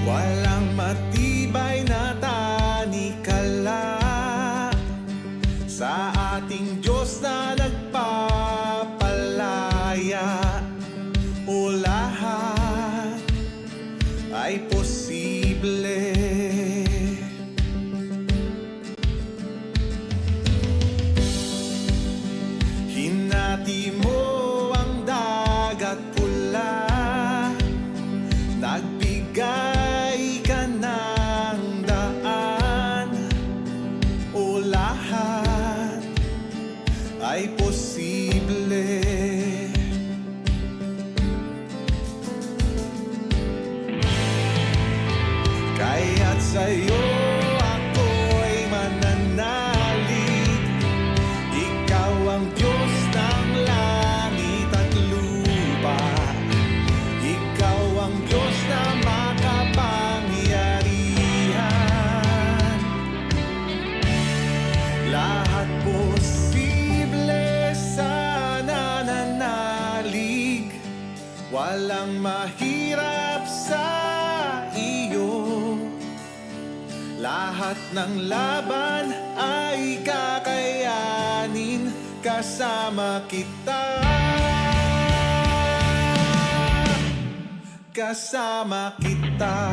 Walang matibay na tanikala sa ating Diyos na nagpapalaya. O lahat ay posible. Hinati mo ang dagat pula, nagbigay ka ng daan. O lahat ay posible. Kaya't sa'yo ako'y mananalig. Ikaw ang Diyos ng langit at lupa. Ikaw ang Diyos na makapangyarihan. Lahat posible sa nananalig. Walang mahirap sa iyo. Lahat ng laban ay kakayanin kasama kita. Kasama kita.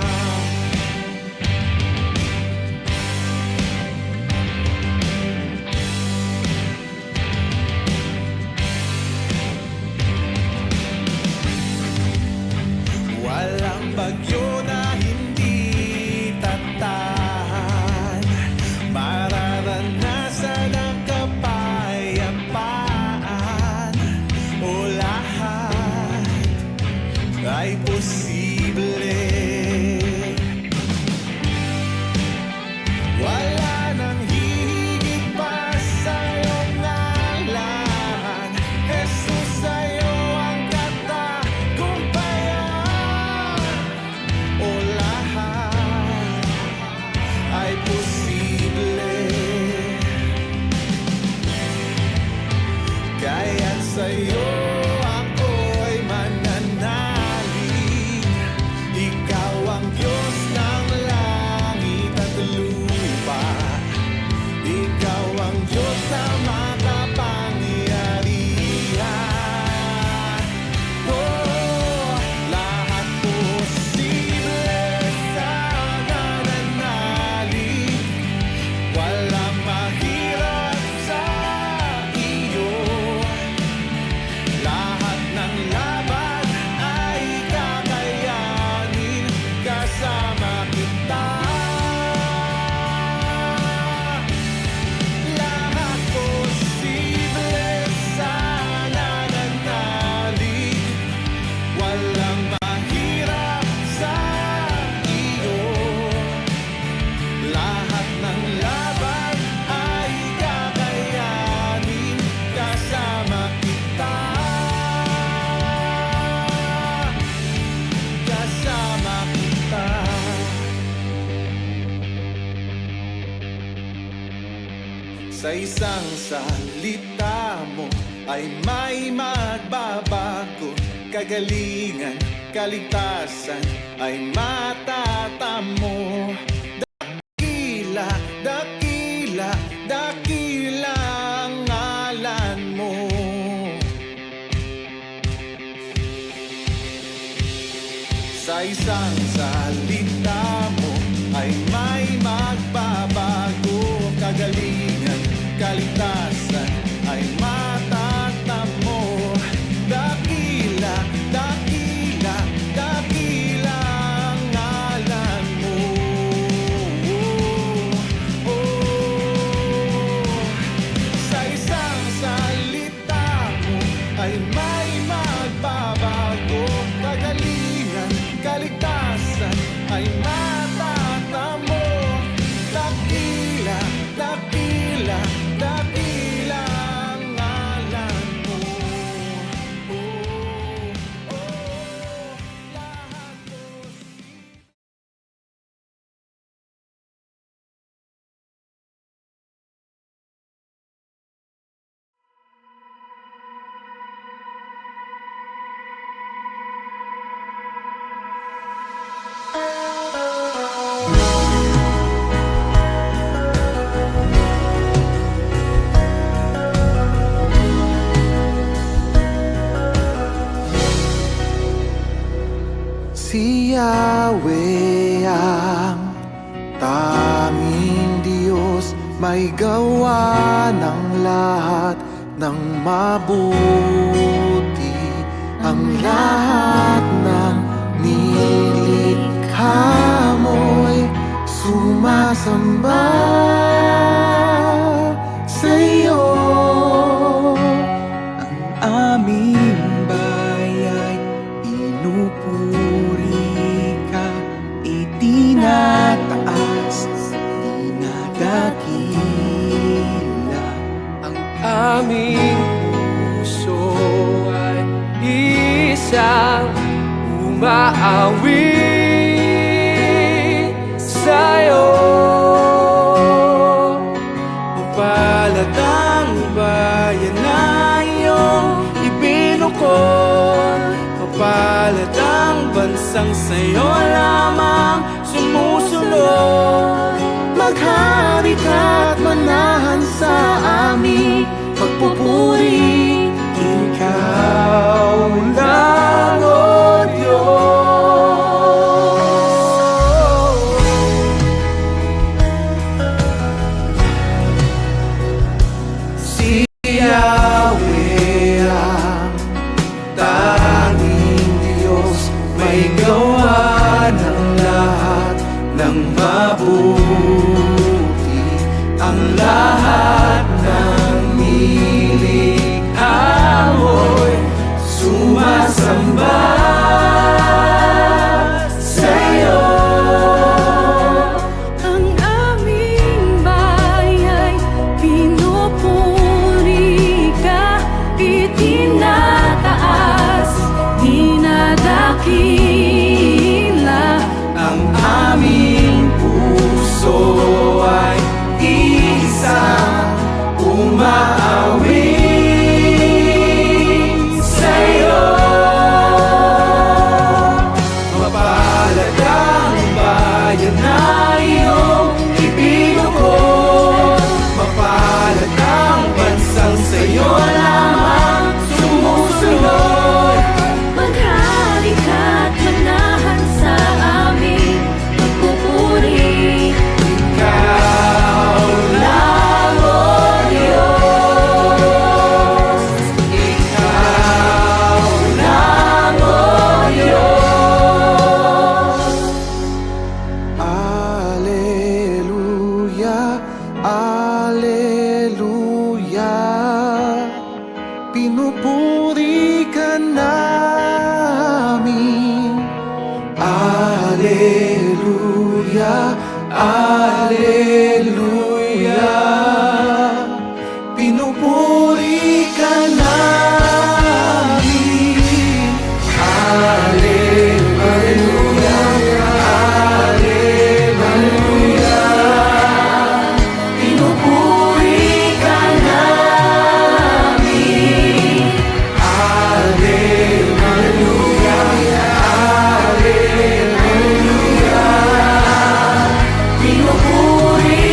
Walang bagyo na hindi tatahan. Mararanasan ang kapayapaan. O lahat ay posible. Wala nang hihigit pa sa iyong ngalan. Jesus, sa'yo ang katagumpayan. O lahat ay posible. Kaya't sa'yo ako'y mananalig. Ikaw ang Diyos ng langit at lupa. Ikaw ang Diyos na makapangyarihan. Oh, lahat posible sa nananalig. Walang mahirap sa iyo. Lahat ng laban ay kakayanin kasama kita. Lahat posible sa nananalig. Walang mahirap sa iyo. Lahat ng laban ay kakayanin kasama kita. Kasama kita. Sa isang salita mo ay may magbabago. Kagalingan, kaligtasan ay matatamo. Dakila, dakila, dakila ang ngalan mo. Sa isang salita mo ay may magbabago. Kagalingan, kaligtasan ay matatamo. Dakila, dakila, dakila ang ngalan mo. Oh, oh. Sa isang salita mo ay may magbabago. Kagalingan, kaligtasan ay gawa ng lahat ng mabuti. Ang lahat ng nilikha mo'y sumasamba sa'yo. Ang aming baya'y pinupuri ka, itinataas, dinadakila. Ang aming puso ay isang umaawi sa'yo. Mapalad ang bayan na iyong ibinukod, mapalad ang bansang sa'yo lamang sumusunod. Maghari ka't manahan sa aming pagpupuri. Ikaw lang, O Diyos. Si Yahweh ang tanging Diyos, may gawa ng lahat ng mabuti. Ang lahat ng nilikha mo'y sumasamba sa'yo. Ang aming baya'y pinupuri ka, itinataas, dinadakila. Ang aming puso ay isang umaawi sa'yo. Mapalad ang bayan na iyong ibinukod, mapalad ang bansang sa'yo lamang sumusunod. Maghari ka't manahan sa aming pagpupuri. Ikaw lang, O Diyos. Ikaw lang, O Diyos. Alleluia, alleluia. Pinupuri ka namin. Alleluia, alleluia. Pinupuri ka namin. Alleluia, alleluia. Pinupuri ka namin. Alleluia, alleluia. Pinupuri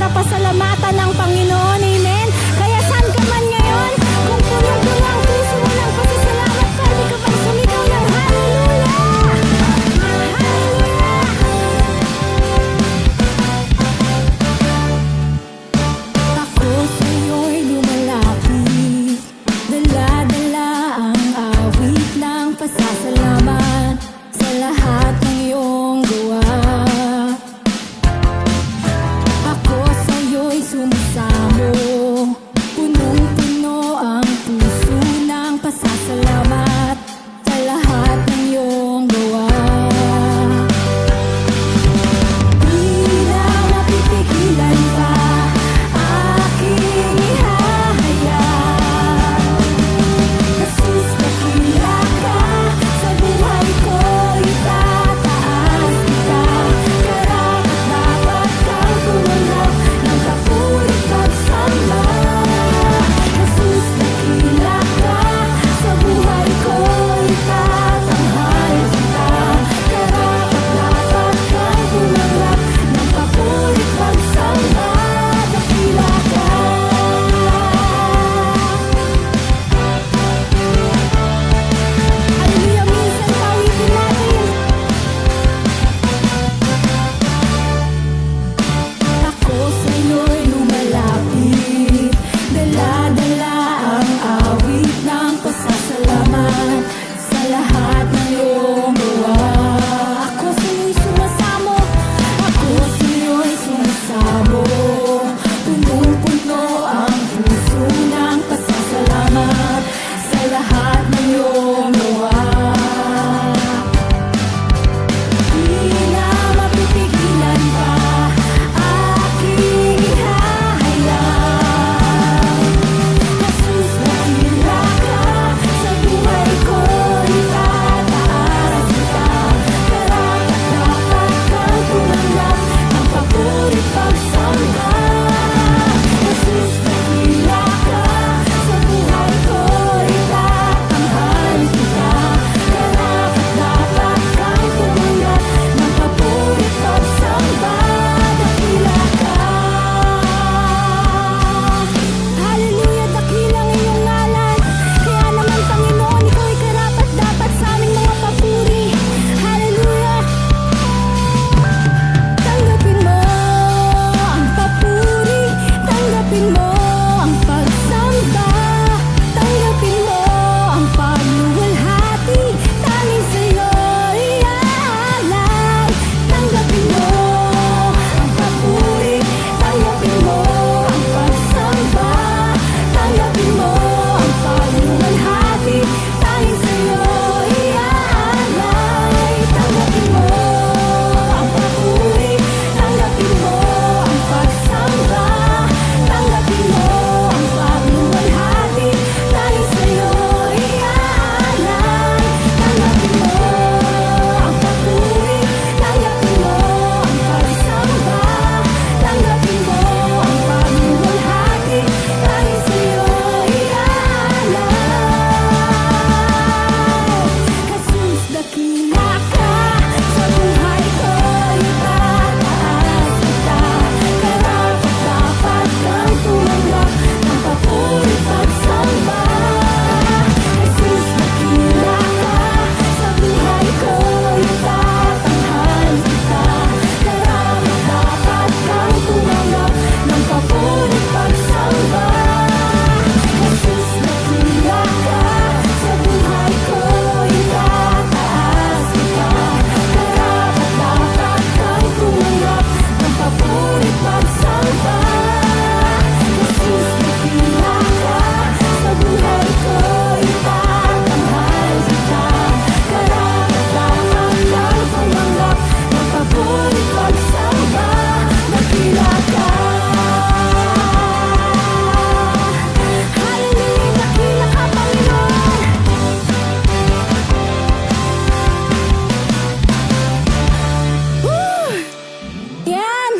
para pasalamatan ng Panginoon. Amen. Kaya saan ka man ngayon, kung punong-puno ang puso mo ng pasasalamat, pwede ka pang sumigaw ng hallelujah! Hallelujah! Ako sa'yo'y lumalapit, dala-dala ang awit ng pasasalamat sa lahat ng iyong gawa. Ako sa'yo'y sumasamo, punong-puno ang puso ng pasasalamat sa lahat ng iyong gawa. Di na mapipigilan pa aking ihahayag. Jesus, dakila ka sa buhay ko, itataas kita. Karapat-dapat kang tumanggap ng papuri pagsamba. Jesus, dakila ka sa buhay ko, itatanghal kita. Karapat-dapat kang tumanggap ng papuri pagsamba. Dakila ka. Hallelujah, minsan pawitin natin. Ako sa'yo'y lumalapit, dala-dala ang awit ng pasasalamat sa lahat ng iyong gawa. Ako sa'yo'y sumasamo, ako sa'yo'y sumasamo, punong-puno ang puso ng pasasalamat sa lahat ng iyong gawa. Di na mapipigilan pa aking ihahayag. Jesus, dakila ka sa buhay ko, itataas kita. Karapat-dapat kang tumanggap ng papuri pagsamba. Jesus, dakila ka sa buhay ko, itatanghal kita. Karapat-dapat kang tumanggap ng papuri pagsamba. Dakila ka. Hallelujah, dakilang iyong ngalan. Kaya naman, Panginoon, ikaw ay karapat-dapat sa aming mga papuri. Hallelujah. Tanggapin mo ang papuri, tanggapin mo ang pagsamba, tanggapin mo ang pagluwalhati, tanging sa'yo iaalay. Tanggapin mo ang papuri, tanggapin mo ang pagsamba, tanggapin mo ang pagluwalhati, tanging sa'yo iaalay. Tanggapin mo ang papuri, tanggapin mo ang pagsamba, tanggapin mo ang pagluwalhati, tanging sa'yo iaalay. Tanggapin mo ang papuri, tanggapin mo ang pagsamba, tanggapin mo ang pagluwalhati, tanging sa'yo iaalay. Jesus, dakila ka sa buhay ko, itataas kita. Karapat-dapat kang tumanggap ng papuri pagsamba. Jesus, dakila ka sa buhay ko, itatanghal kita. Karapat-dapat kang tumanggap ng papuri pagsamba. Jesus, dakila ka sa buhay ko, itataas kita. Karapat-dapat kang tumanggap ng papuri pagsamba. Jesus, dakila ka sa buhay ko, itatanghal kita. Karapat-dapat kang tumanggap ng papuri pagsamba. Dakila ka. Hallelujah, dakila ka, Panginoon. Woo! Yan!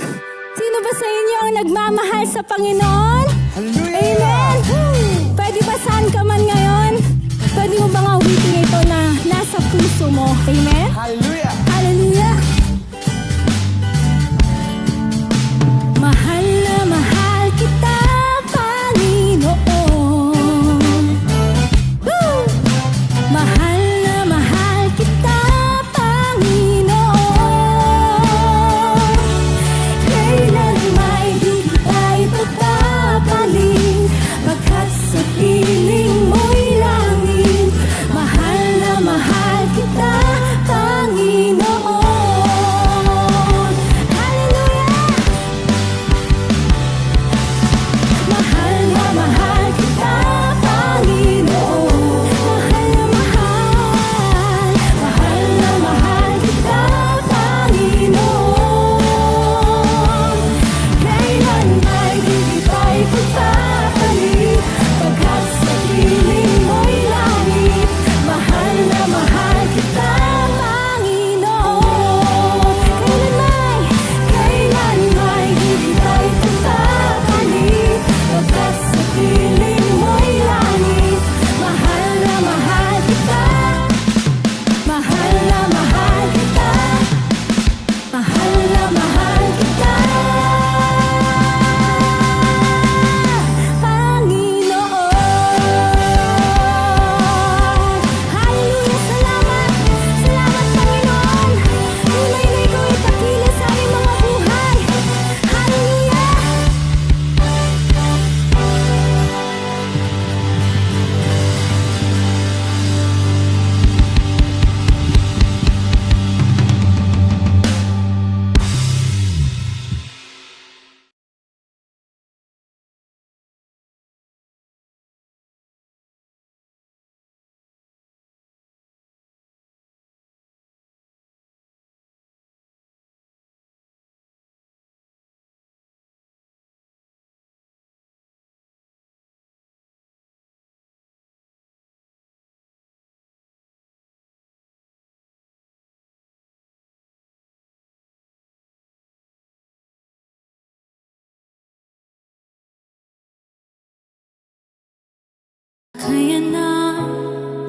Sino ba sa inyo ang nagmamahal sa Panginoon? Amen! Pwede ba saan ka man ngayon? Pwede mo bang awitin ito na nasa puso mo? Amen? Hallelujah! Hallelujah! Mahal na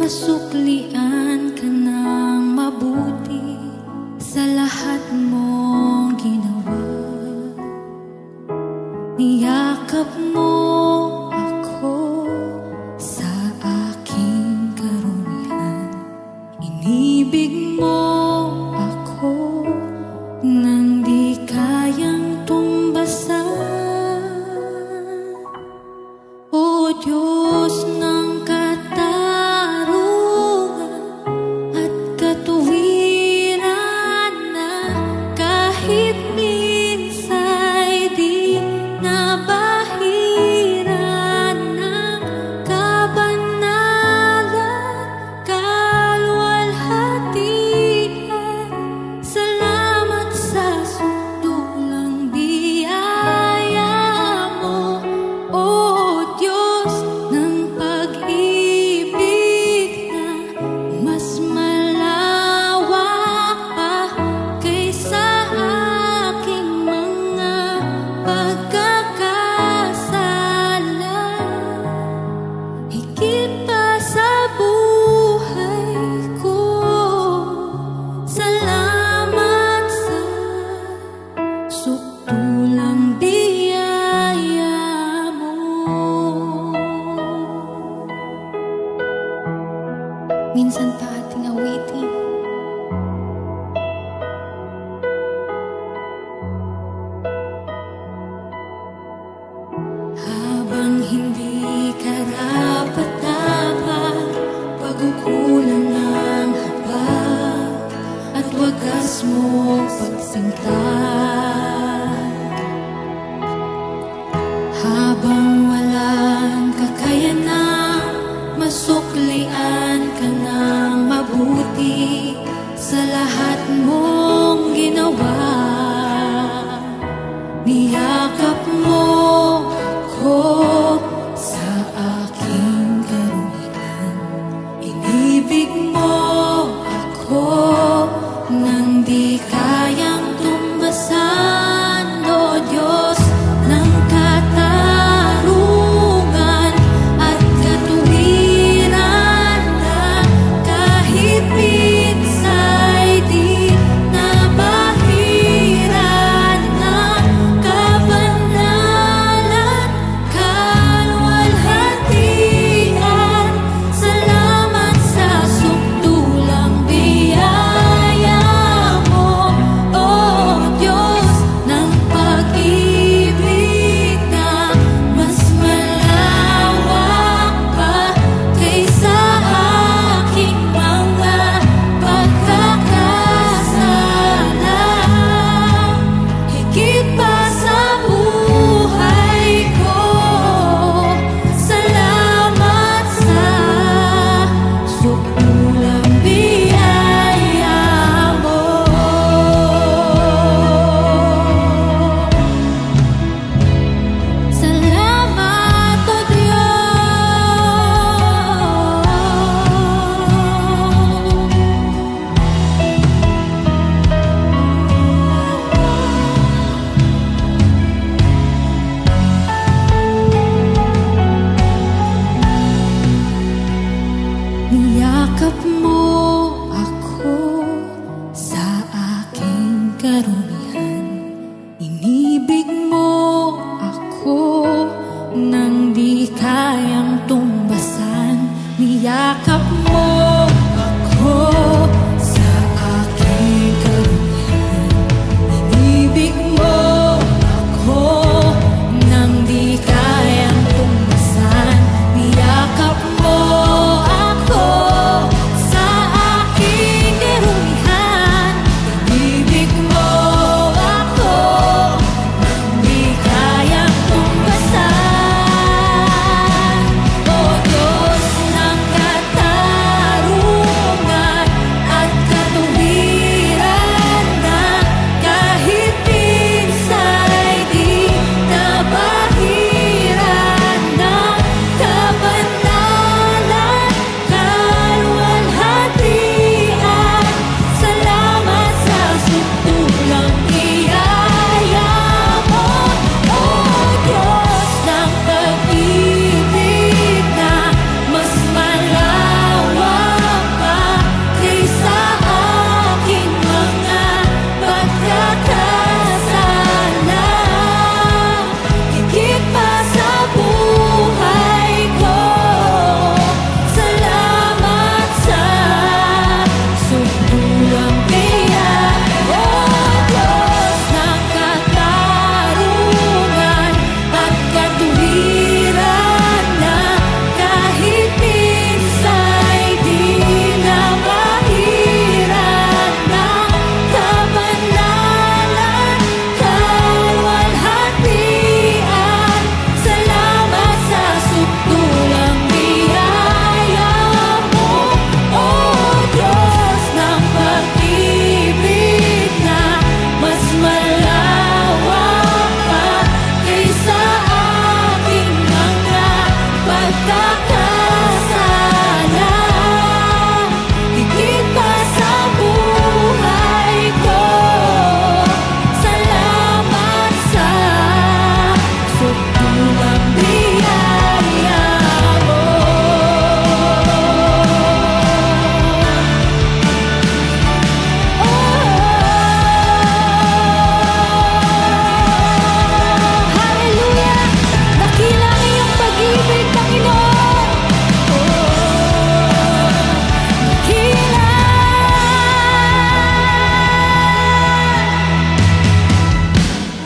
masuklian ka ng mabuti sa lahat mong ginawa. Niyakap mo ako sa aking karunihan. Inibig mo ako nang di kayang tumbasan. O Diyos ng katarungan at katuwiran na kahit minsa'y di nabahiran ng kabanalan, kalwalhatian. Salamat sa sundulang biyaya mo, O Diyos ng pag-ibig na mas malawak pa kaysa aking mga pagkakasala. Higit pa sa buhay ko, salamat sa sukdulang biyaya mo. Minsan pa ating awitin. Habang hindi karapat-dapat, pagkukulang ng habag at wagas mo pagsinta.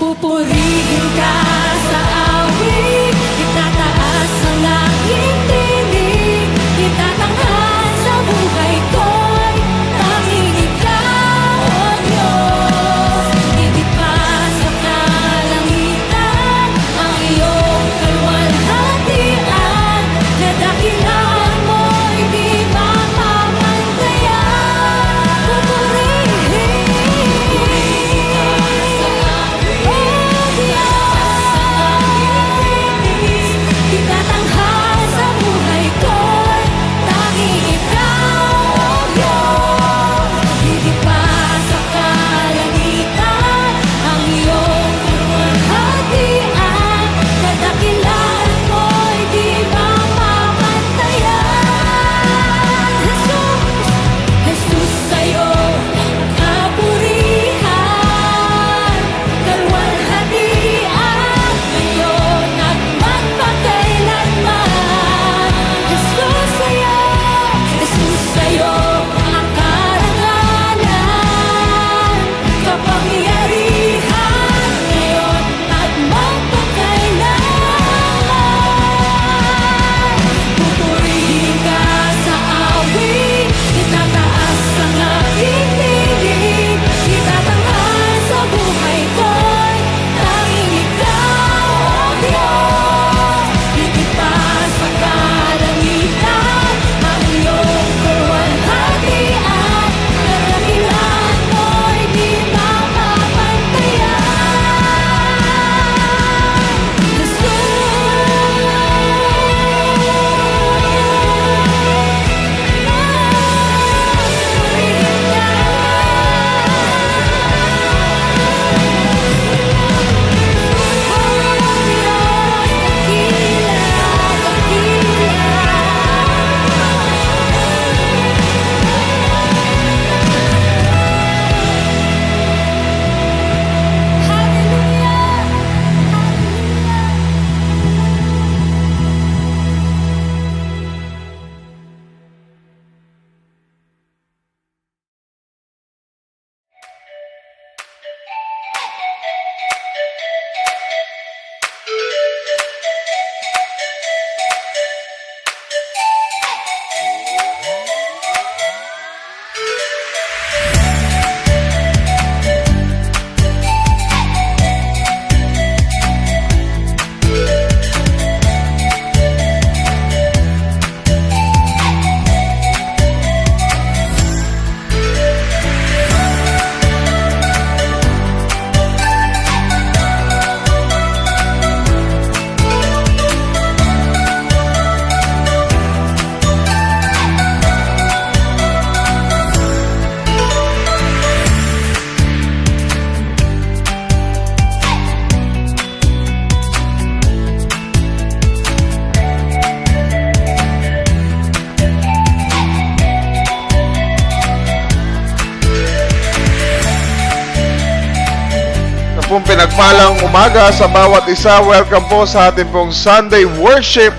Pupurihin ka sa awit, itataas ang aking tinig, itatanghal sa buhay ko'y tanging ikaw, O Diyos. Higit pa sa kalangitan ang iyong kaluwalhatian, kadakilaan mo'y di mamamantayan. Pupurihin itatanghal sa buhay ko'y tanging ikaw, O Diyos. Higit pa sa kalangitan ang iyong kaluwalhatian, kadakilaan mo'y di mamamantayan. Jesus, sa'yo ang kapurihan, kaluwalhatian ngayon at magpakailanman. Jesus, sa'yo ang karangalan, kapangyarihan ngayon at magpakailanman. Pupurihin ka sa awit, itataas ang aking tinig, itatanghal sa buhay ko'y tanging ikaw, O Diyos. Higit pa sa kalangitan ang iyong kaluwalhatian, kadakilaan mo'y di mamamantayan. Pong pinagpalang umaga sa bawat isa. Welcome po sa ating pong Sunday Worship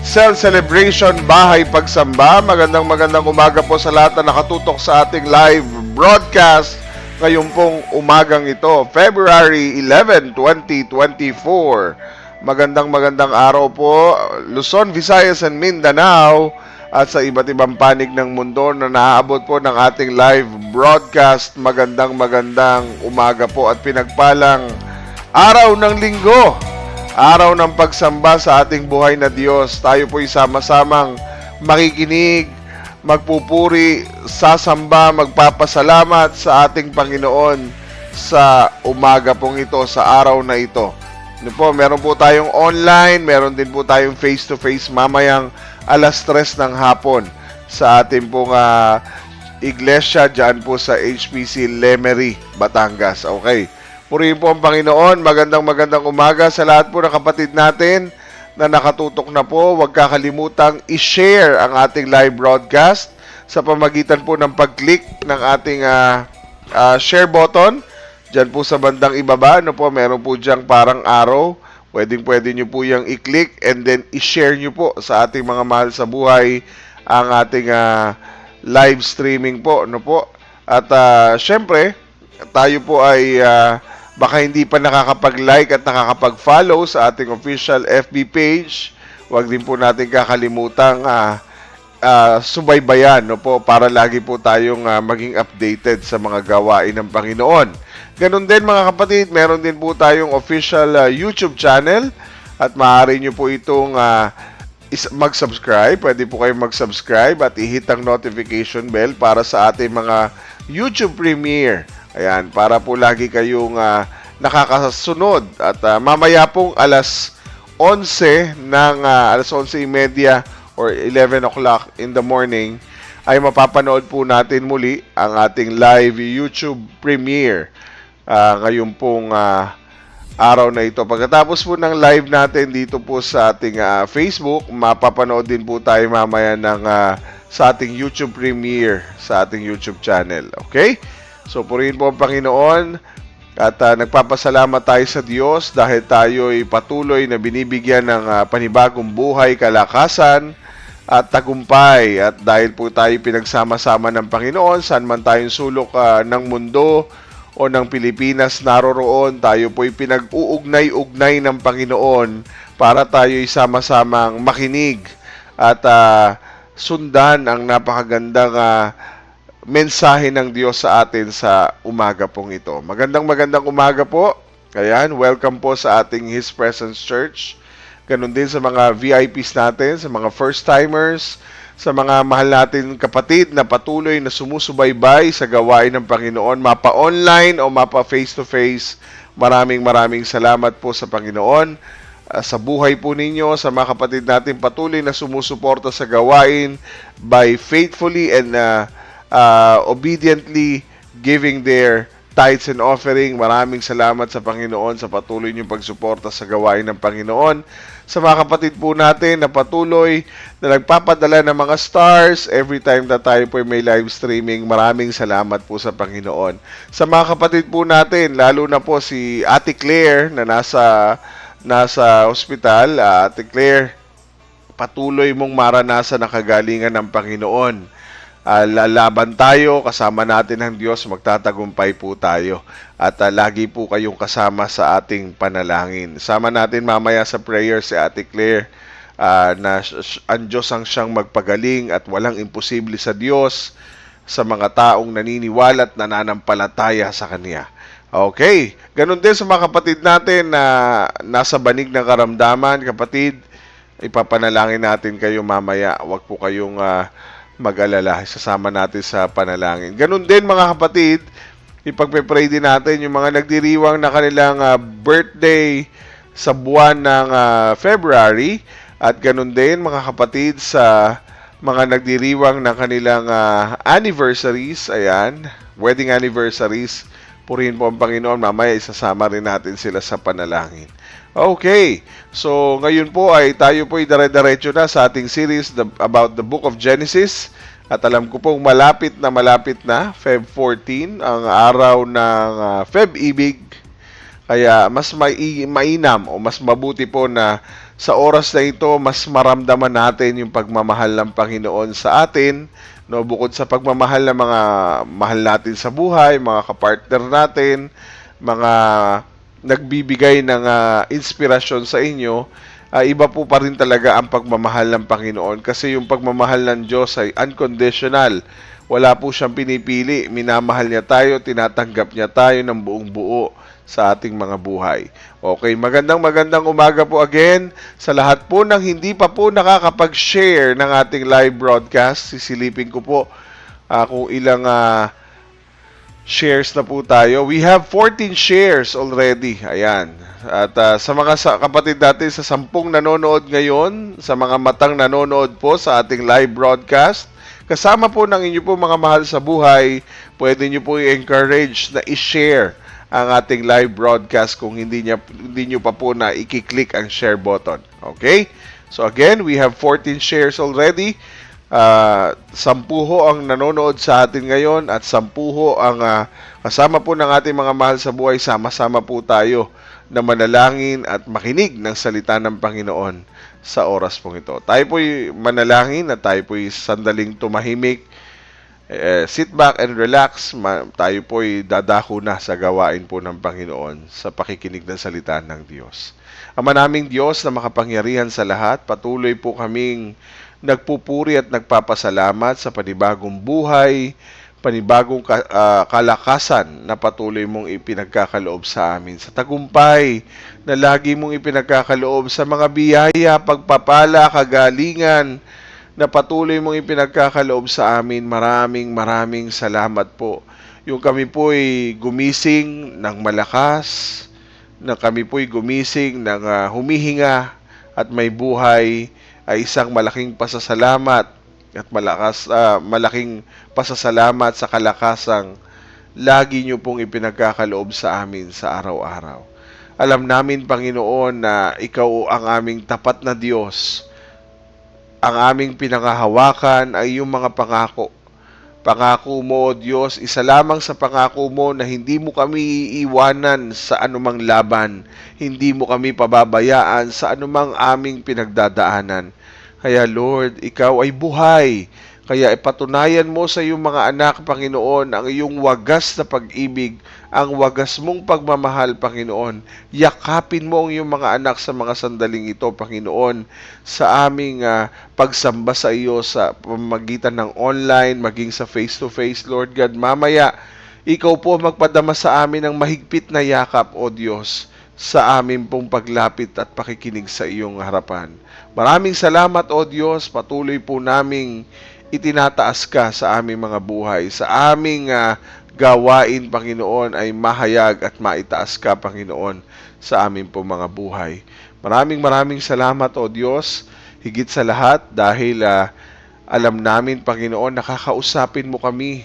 Cell Celebration Bahay Pagsamba. Magandang umaga po sa lahat na nakatutok sa ating live broadcast ngayon pong umagang ito, February 11, 2024. Magandang araw po, Luzon, Visayas, and Mindanao, at sa iba't ibang panig ng mundo na naaabot po ng ating live broadcast. Magandang umaga po at pinagpalang araw ng linggo, araw ng pagsamba sa ating buhay na Diyos. Tayo po sama-samang makikinig, magpupuri, sasamba, magpapasalamat sa ating Panginoon sa umaga pong ito, sa araw na ito. Meron po tayong online, meron din po tayong face-to-face mamayang alas 3 ng hapon sa ating pong iglesia dyan po sa HPC Lemery, Batangas. Okay. Purihin po ang Panginoon. Magandang umaga sa lahat po ng kapatid natin na nakatutok na po. Huwag kakalimutan i-share ang ating live broadcast sa pamagitan po ng pag-click ng ating share button. Dyan po sa bandang ibaba, meron po diyang parang arrow. Pwede nyo po yung i-click and then i-share nyo po sa ating mga mahal sa buhay ang ating live streaming po. At syempre, tayo po ay baka hindi pa nakakapag-like at nakakapag-follow sa ating official FB page, huwag din po natin kakalimutang subaybayan, no po, para lagi po tayong maging updated sa mga gawain ng Panginoon. Ganun din mga kapatid, meron din po tayong official YouTube channel at maaari nyo po itong mag-subscribe. Pwede po kayong mag-subscribe at i-hit ang notification bell para sa ating mga YouTube premiere. Ayan, para po lagi kayong nakakasunod. At mamaya pong alas 11 ng alas 11:30 or 11 o'clock in the morning ay mapapanood po natin muli ang ating live YouTube premiere. Ngayon pong araw na ito. Pagkatapos po ng live natin dito po sa ating Facebook, mapapanood din po tayo mamaya sa ating YouTube premiere, sa ating YouTube channel. Okay? So, purihin po ang Panginoon at nagpapasalamat tayo sa Diyos dahil tayo ay patuloy na binibigyan ng panibagong buhay, kalakasan at tagumpay. At dahil po tayo pinagsama-sama ng Panginoon, saan man tayong sulok ng mundo o ng Pilipinas naroroon, tayo po'y pinag-uugnay-ugnay ng Panginoon para tayo'y sama-samang makinig at sundan ang napakagandang mensahe ng Diyos sa atin sa umaga pong ito. Magandang umaga po. Ayan, welcome po sa ating His Presence Church. Ganun din sa mga VIPs natin, sa mga first-timers, sa mga mahal natin kapatid na patuloy na sumusubaybay sa gawain ng Panginoon, mapa-online o mapa-face-to-face. Maraming salamat po sa Panginoon. Sa buhay po ninyo, sa mga kapatid natin patuloy na sumusuporta sa gawain by faithfully and obediently giving their tithes and offering. Maraming salamat sa Panginoon sa patuloy niyong pagsuporta sa gawain ng Panginoon. Sa mga kapatid po natin na patuloy na nagpapadala ng mga stars every time na tayo po may live streaming, maraming salamat po sa Panginoon. Sa mga kapatid po natin, lalo na po si Ate Claire na nasa ospital, Ate Claire, patuloy mong maranasan ang kagalingan ng Panginoon. Lalaban tayo, kasama natin ang Diyos, magtatagumpay po tayo. At lagi po kayong kasama sa ating panalangin. Sama natin mamaya sa prayer si Ate Claire na ang Diyos ang siyang magpagaling at walang imposible sa Diyos sa mga taong naniniwala at nananampalataya sa Kanya. Okay, ganun din sa mga kapatid natin na nasa banig ng karamdaman. Kapatid, ipapanalangin natin kayo mamaya. Huwag po kayong mag-alala, sasama natin sa panalangin. Ganun din mga kapatid, ipagpe-pray din natin yung mga nagdiriwang na kanilang birthday sa buwan ng February at ganun din mga kapatid sa mga nagdiriwang na kanilang anniversaries, ayan, wedding anniversaries. Purihin po ang Panginoon, mamaya isasama rin natin sila sa panalangin. Okay, so ngayon po ay tayo po ay dire-diretso na sa ating series about the Book of Genesis. At alam ko pong malapit na, Feb 14, ang araw ng Feb Ibig. Kaya mas mainam o mas mabuti po na sa oras na ito, mas maramdaman natin yung pagmamahal ng Panginoon sa atin. No, bukod sa pagmamahal ng mga mahal natin sa buhay, mga kapartner natin, mga nagbibigay ng inspirasyon sa inyo, iba po pa rin talaga ang pagmamahal ng Panginoon kasi yung pagmamahal ng Diyos ay unconditional. Wala po siyang pinipili. Minamahal niya tayo, tinatanggap niya tayo ng buong buo sa ating mga buhay. Okay, magandang umaga po again sa lahat po ng hindi pa po nakakapag-share ng ating live broadcast. Sisilipin ko po kung ilang shares na po tayo. We have 14 shares already. Ayan. At sa mga kapatid natin sa 10 nanonood ngayon, sa mga matang nanonood po sa ating live broadcast, kasama po ng inyo po mga mahal sa buhay, pwede nyo po i-encourage na i-share ang ating live broadcast kung hindi nyo pa po na i-click ang share button. Okay? So again, we have 14 shares already. 10 ho ang nanonood sa atin ngayon at 10 ho ang kasama po ng ating mga mahal sa buhay. Sama-sama po tayo na manalangin at makinig ng salita ng Panginoon sa oras pong ito. Tayo po'y manalangin at tayo po'y sandaling tumahimik Sit back and relax. Tayo po'y dadako na sa gawain po ng Panginoon sa pakikinig ng salita ng Diyos. Ama naming Diyos na makapangyarihan sa lahat, patuloy po kaming nagpupuri at nagpapasalamat sa panibagong buhay, panibagong kalakasan na patuloy mong ipinagkakaloob sa amin. Sa tagumpay na lagi mong ipinagkakaloob sa mga biyaya, pagpapala, kagalingan, na patuloy mong ipinagkakaloob sa amin. Maraming salamat po. Yung kami po'y gumising ng malakas, na kami po'y gumising ng humihinga at may buhay, ay isang malaking pasasalamat at malaking pasasalamat sa kalakasang lagi nyo pong ipinagkakaloob sa amin sa araw-araw. Alam namin, Panginoon, na Ikaw ang aming tapat na Diyos. Ang aming pinangahawakan ay yung mga pangako. Pangako mo, O Diyos, isa lamang sa pangako mo na hindi mo kami iiwanan sa anumang laban. Hindi mo kami pababayaan sa anumang aming pinagdadaanan. Kaya Lord, Ikaw ay buhay. Kaya ipatunayan mo sa iyong mga anak, Panginoon, ang iyong wagas na pag-ibig, ang wagas mong pagmamahal, Panginoon. Yakapin mo ang iyong mga anak sa mga sandaling ito, Panginoon, sa aming pagsamba sa iyo sa pamamagitan ng online, maging sa face-to-face, Lord God. Mamaya, Ikaw po magpadama sa amin ng mahigpit na yakap, O Diyos, sa amin pong paglapit at pakikinig sa iyong harapan. Maraming salamat, O Diyos. Patuloy po naming itinataas ka sa aming mga buhay. Sa aming gawain, Panginoon, ay mahayag at maitaas ka, Panginoon, sa aming po mga buhay. Maraming salamat, O Diyos. Higit sa lahat, dahil alam namin, Panginoon, nakakausapin mo kami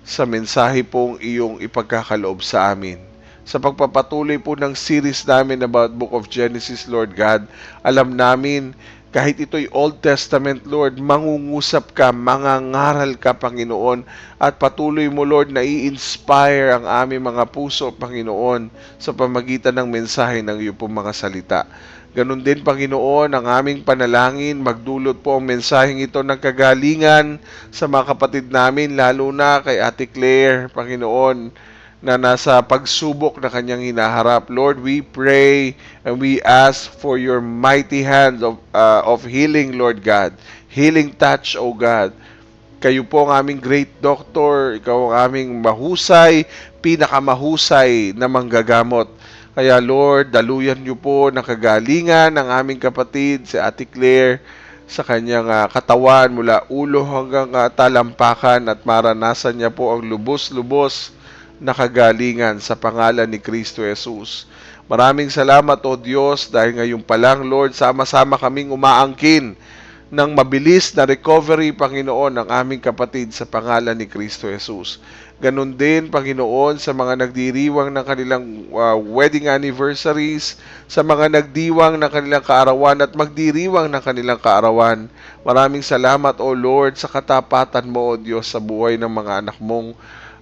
sa mensahe pong iyong ipagkakaloob sa amin. Sa pagpapatuloy po ng series namin about Book of Genesis, Lord God, alam namin, kahit ito'y Old Testament, Lord, mangungusap ka, mangangaral ka, Panginoon, at patuloy mo, Lord, na i-inspire ang aming mga puso, Panginoon, sa pamagitan ng mensahe ng iyong pong mga salita. Ganon din, Panginoon, ang aming panalangin, magdulot po ang mensaheng ito ng kagalingan sa mga kapatid namin, lalo na kay Ate Claire, Panginoon, na nasa pagsubok na kanyang hinaharap. Lord, we pray and we ask for your mighty hand of healing, Lord God. Healing touch, O God. Kayo po ang aming great doctor. Ikaw ang aming mahusay, pinakamahusay na manggagamot. Kaya Lord, daluyan niyo po ng kagalingan ng aming kapatid, si Ate Claire, sa kanyang katawan mula ulo hanggang talampakan at maranasan niya po ang lubos-lubos na kagalingan sa pangalan ni Kristo Jesus. Maraming salamat, O Diyos, dahil ngayon pa lang, Lord, sama-sama kaming umaangkin ng mabilis na recovery, Panginoon, ng aming kapatid sa pangalan ni Kristo Jesus. Ganon din, Panginoon, sa mga nagdiriwang ng kanilang wedding anniversaries, sa mga nagdiwang ng kanilang kaarawan at magdiriwang ng kanilang kaarawan. Maraming salamat, O Lord, sa katapatan mo, O Diyos, sa buhay ng mga anak mong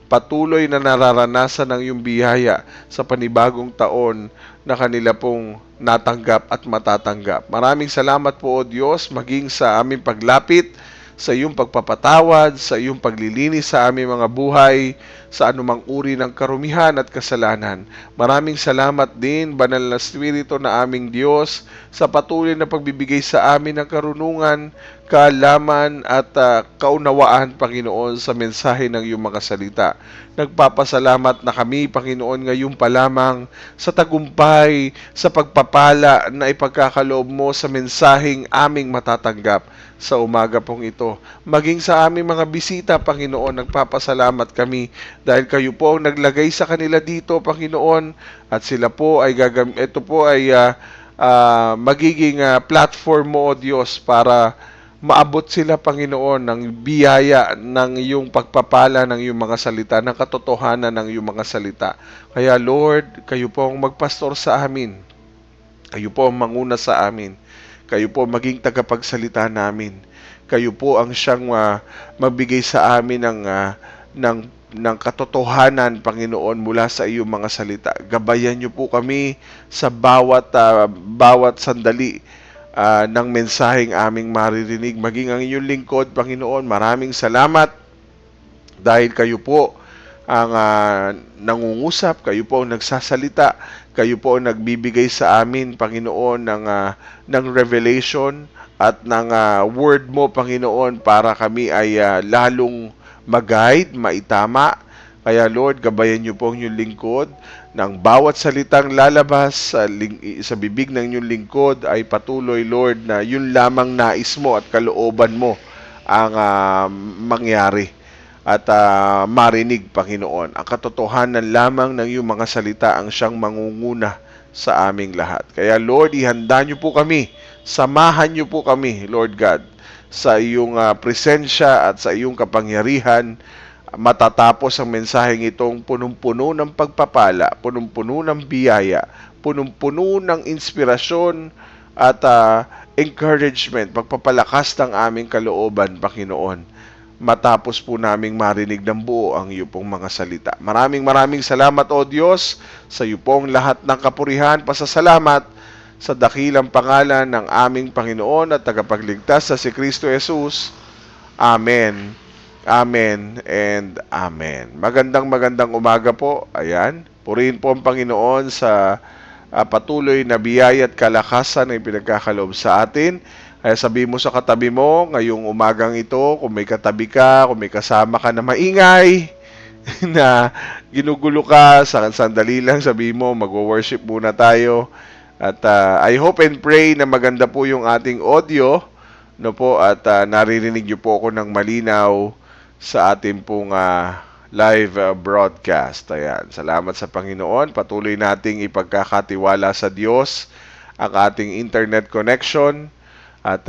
patuloy na nararanasan ng iyong biyaya sa panibagong taon na kanila pong natanggap at matatanggap. Maraming salamat po, O Diyos, maging sa aming paglapit, sa iyong pagpapatawad, sa iyong paglilinis sa aming mga buhay, sa anumang uri ng karumihan at kasalanan. Maraming salamat din, Banal na Espiritu na aming Diyos, sa patuloy na pagbibigay sa amin ng karunungan, kaalaman at kaunawaan, Panginoon, sa mensahe ng iyong mga salita. Nagpapasalamat na kami, Panginoon, ngayon pa lamang sa tagumpay, sa pagpapala na ipagkakaloob mo sa mensaheng aming matatanggap sa umaga pong ito. Maging sa aming mga bisita, Panginoon, nagpapasalamat kami dahil kayo po ang naglagay sa kanila dito, Panginoon, at sila po ay ito po ay magiging platform mo, O Diyos, para maabot sila, Panginoon, ng biyaya ng iyong pagpapala ng iyong mga salita, ng katotohanan ng iyong mga salita. Kaya Lord, kayo po ang magpastor sa amin. Kayo po ang manguna sa amin. Kayo po maging tagapagsalita namin. Kayo po ang siyang magbigay sa amin ng katotohanan, Panginoon, mula sa iyong mga salita. Gabayan niyo po kami sa bawat sandali ng mensaheng aming maririnig. Maging ang inyong lingkod, Panginoon, maraming salamat Dahil kayo po ang nangungusap, kayo po ang nagsasalita, kayo po ang nagbibigay sa amin, Panginoon, ng revelation at ng word mo, Panginoon, para kami ay lalong mag-guide, maitama. Kaya Lord, gabayan niyo po ang inyong lingkod ng bawat salitang lalabas sa bibig ng inyong lingkod ay patuloy, Lord, na yun lamang nais mo at kalooban mo ang mangyari at marinig, Panginoon. Ang katotohanan lamang ng iyong mga salita ang siyang mangunguna sa aming lahat. Kaya Lord, ihanda niyo po kami, samahan niyo po kami, Lord God, sa iyong presensya at sa iyong kapangyarihan. Matatapos ang mensaheng itong punong-puno ng pagpapala, punong-puno ng biyaya, punong-puno ng inspirasyon at encouragement, pagpapalakas ng aming kalooban, Panginoon. Matapos po naming marinig ng buo ang iyo pong mga salita. Maraming salamat, O Diyos, sa iyo pong lahat ng kapurihan, pasasalamat sa dakilang pangalan ng aming Panginoon at tagapagligtas sa si Kristo Jesus. Amen. Amen and Amen. Magandang umaga po. Ayan. Purihin po ang Panginoon sa patuloy na biyaya at kalakasan na ipinagkakaloob sa atin. Kaya sabi mo sa katabi mo, ngayong umagang ito, kung may katabi ka, kung may kasama ka na maingay, na ginugulo ka, sandali lang, sabi mo, mag-worship muna tayo. At I hope and pray na maganda po yung ating audio, no po, at naririnig niyo po ako ng malinaw sa ating pong live broadcast. Ayan. Salamat sa Panginoon. Patuloy nating ipagkakatiwala sa Diyos ang ating internet connection. At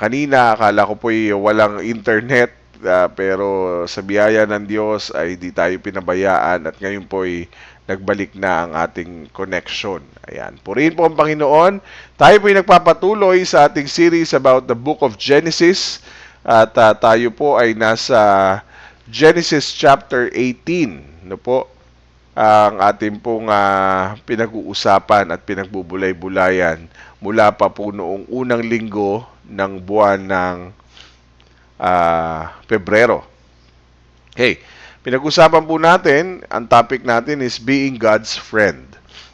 kanina, akala ko po'y walang internet, pero sa biyaya ng Diyos ay di tayo pinabayaan at ngayon po'y nagbalik na ang ating connection. Ayan. Purihin po ang Panginoon. Tayo po'y nagpapatuloy sa ating series about the book of Genesis. At tayo po ay nasa Genesis chapter 18. No po? Ang ating pong pinag-uusapan at pinagbubulay-bulayan mula pa po noong unang linggo ng buwan ng Pebrero. Hey, pinag-usapan po natin, ang topic natin is being God's friend.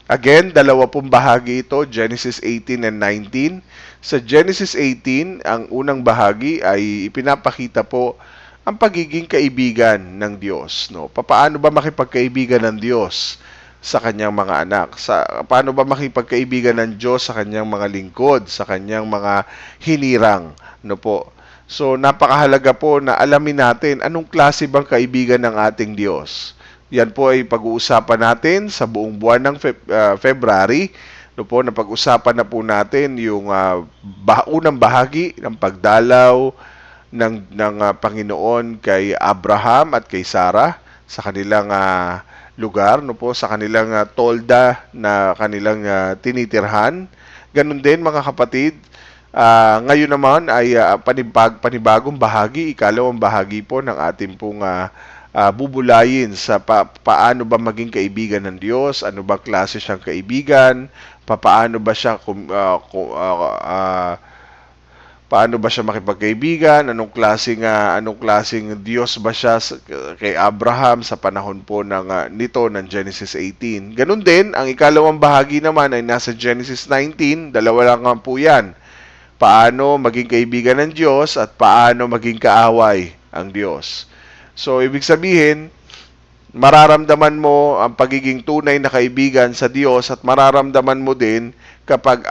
Again, dalawa pong bahagi ito, Genesis 18 and 19. Sa Genesis 18, ang unang bahagi ay ipinapakita po ang pagiging kaibigan ng Diyos. No? Paano ba makipagkaibigan ng Diyos sa kanyang mga anak? Paano ba makipagkaibigan ng Diyos sa kanyang mga lingkod, sa kanyang mga hinirang? No po? So, napakahalaga po na alamin natin anong klase bang kaibigan ng ating Diyos. Yan po ay pag-uusapan natin sa buong buwan ng February. No po, napag-usapan na po natin yung unang bahagi ng pagdalaw ng Panginoon kay Abraham at kay Sarah sa kanilang lugar, no po, sa kanilang tolda na kanilang tinitirhan. Ganun din mga kapatid, ngayon naman ay panibagong bahagi, ikalawang bahagi po ng ating pong bubulayin sa paano ba maging kaibigan ng Diyos, ano ba klase siyang kaibigan, paano ba siya paano ba siya makipagkaibigan, anong klaseng Diyos ba siya kay Abraham sa panahon po nito ng Genesis 18. Ganun din, ang ikalawang bahagi naman ay nasa Genesis 19, dalawa lang po yan. Paano maging kaibigan ng Diyos at paano maging kaaway ang Diyos. So, ibig sabihin, mararamdaman mo ang pagiging tunay na kaibigan sa Diyos at mararamdaman mo din kapag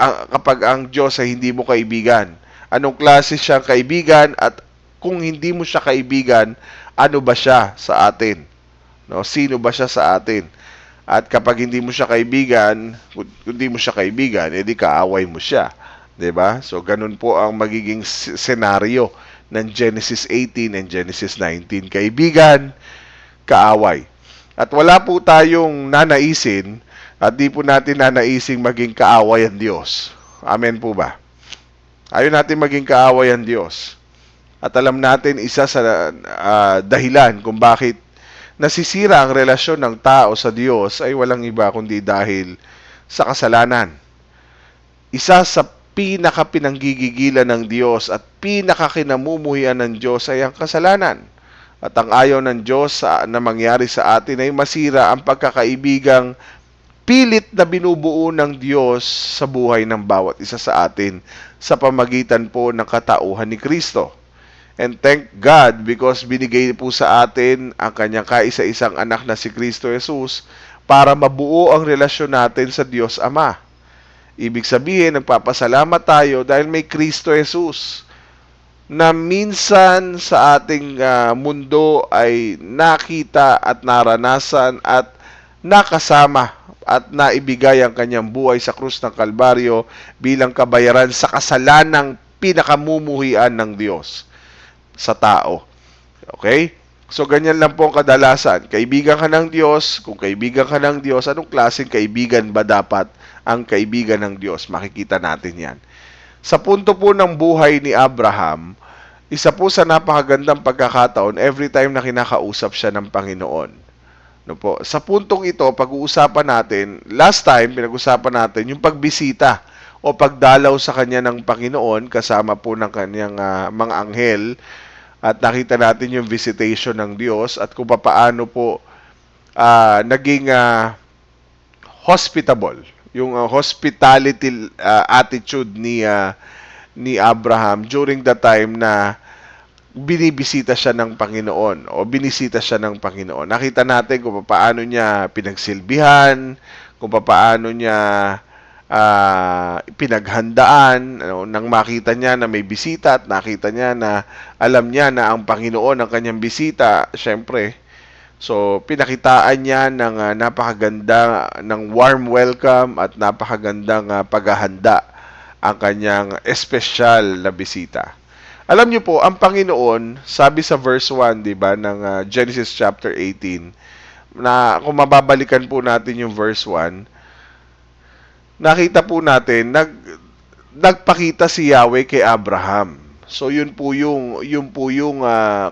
ang Diyos ay hindi mo kaibigan. Anong klase siyang kaibigan at kung hindi mo siya kaibigan, ano ba siya sa atin? No? Sino ba siya sa atin? At kapag hindi mo siya kaibigan, edi kaaway mo siya. 'Di ba? So, ganun po ang magiging senaryo ng Genesis 18 and Genesis 19. Kaibigan, kaaway. At wala po tayong nanaisin at di po natin nanaising maging kaaway ang Diyos. Amen po ba? Ayaw natin maging kaaway ang Diyos. At alam natin isa sa dahilan kung bakit nasisira ang relasyon ng tao sa Diyos ay walang iba kundi dahil sa kasalanan. Isa sa pinakapinanggigigilan ng Diyos at pinakakinamumuhian ng Diyos ay ang kasalanan. At ang ayaw ng Diyos na mangyari sa atin ay masira ang pagkakaibigang pilit na binubuo ng Diyos sa buhay ng bawat isa sa atin sa pamagitan po ng katauhan ni Kristo. And thank God because binigay po sa atin ang kanyang kaisa-isang anak na si Kristo Jesus para mabuo ang relasyon natin sa Diyos Ama. Ibig sabihin, nagpapasalamat tayo dahil may Kristo Jesus na minsan sa ating mundo ay nakita at naranasan at nakasama at naibigay ang kanyang buhay sa krus ng Kalbaryo bilang kabayaran sa kasalanang pinakamumuhian ng Diyos sa tao. Okay? So, ganyan lang po ang kadalasan. Kaibigan ka ng Diyos. Kung kaibigan ka ng Diyos, anong klaseng kaibigan ba dapat ang kaibigan ng Diyos? Makikita natin yan. Sa punto po ng buhay ni Abraham, isa po sa napakagandang pagkakataon every time na kinakausap siya ng Panginoon. No po. Sa puntong ito, pag-uusapan natin, last time, pinag-usapan natin yung pagbisita o pagdalaw sa kanya ng Panginoon kasama po ng kanyang mga anghel at nakita natin yung visitation ng Diyos at kung paano po naging hospitable, yung hospitality attitude ni Abraham during the time na binibisita siya ng Panginoon o binisita siya ng Panginoon. Nakita natin kung paano niya pinagsilbihan, kung paano niya pinaghandaan, nang makita niya na may bisita at nakita niya na alam niya na ang Panginoon ang kanyang bisita, syempre. So, pinakitaan niya ng napakaganda, ng warm welcome at napakagandang paghahanda ang kanyang espesyal na bisita. Alam niyo po, ang Panginoon, sabi sa verse 1, 'di ba, ng Genesis chapter 18, na kung mababalikan po natin yung verse 1, nakita po natin nagpakita si Yahweh kay Abraham. So yun po yung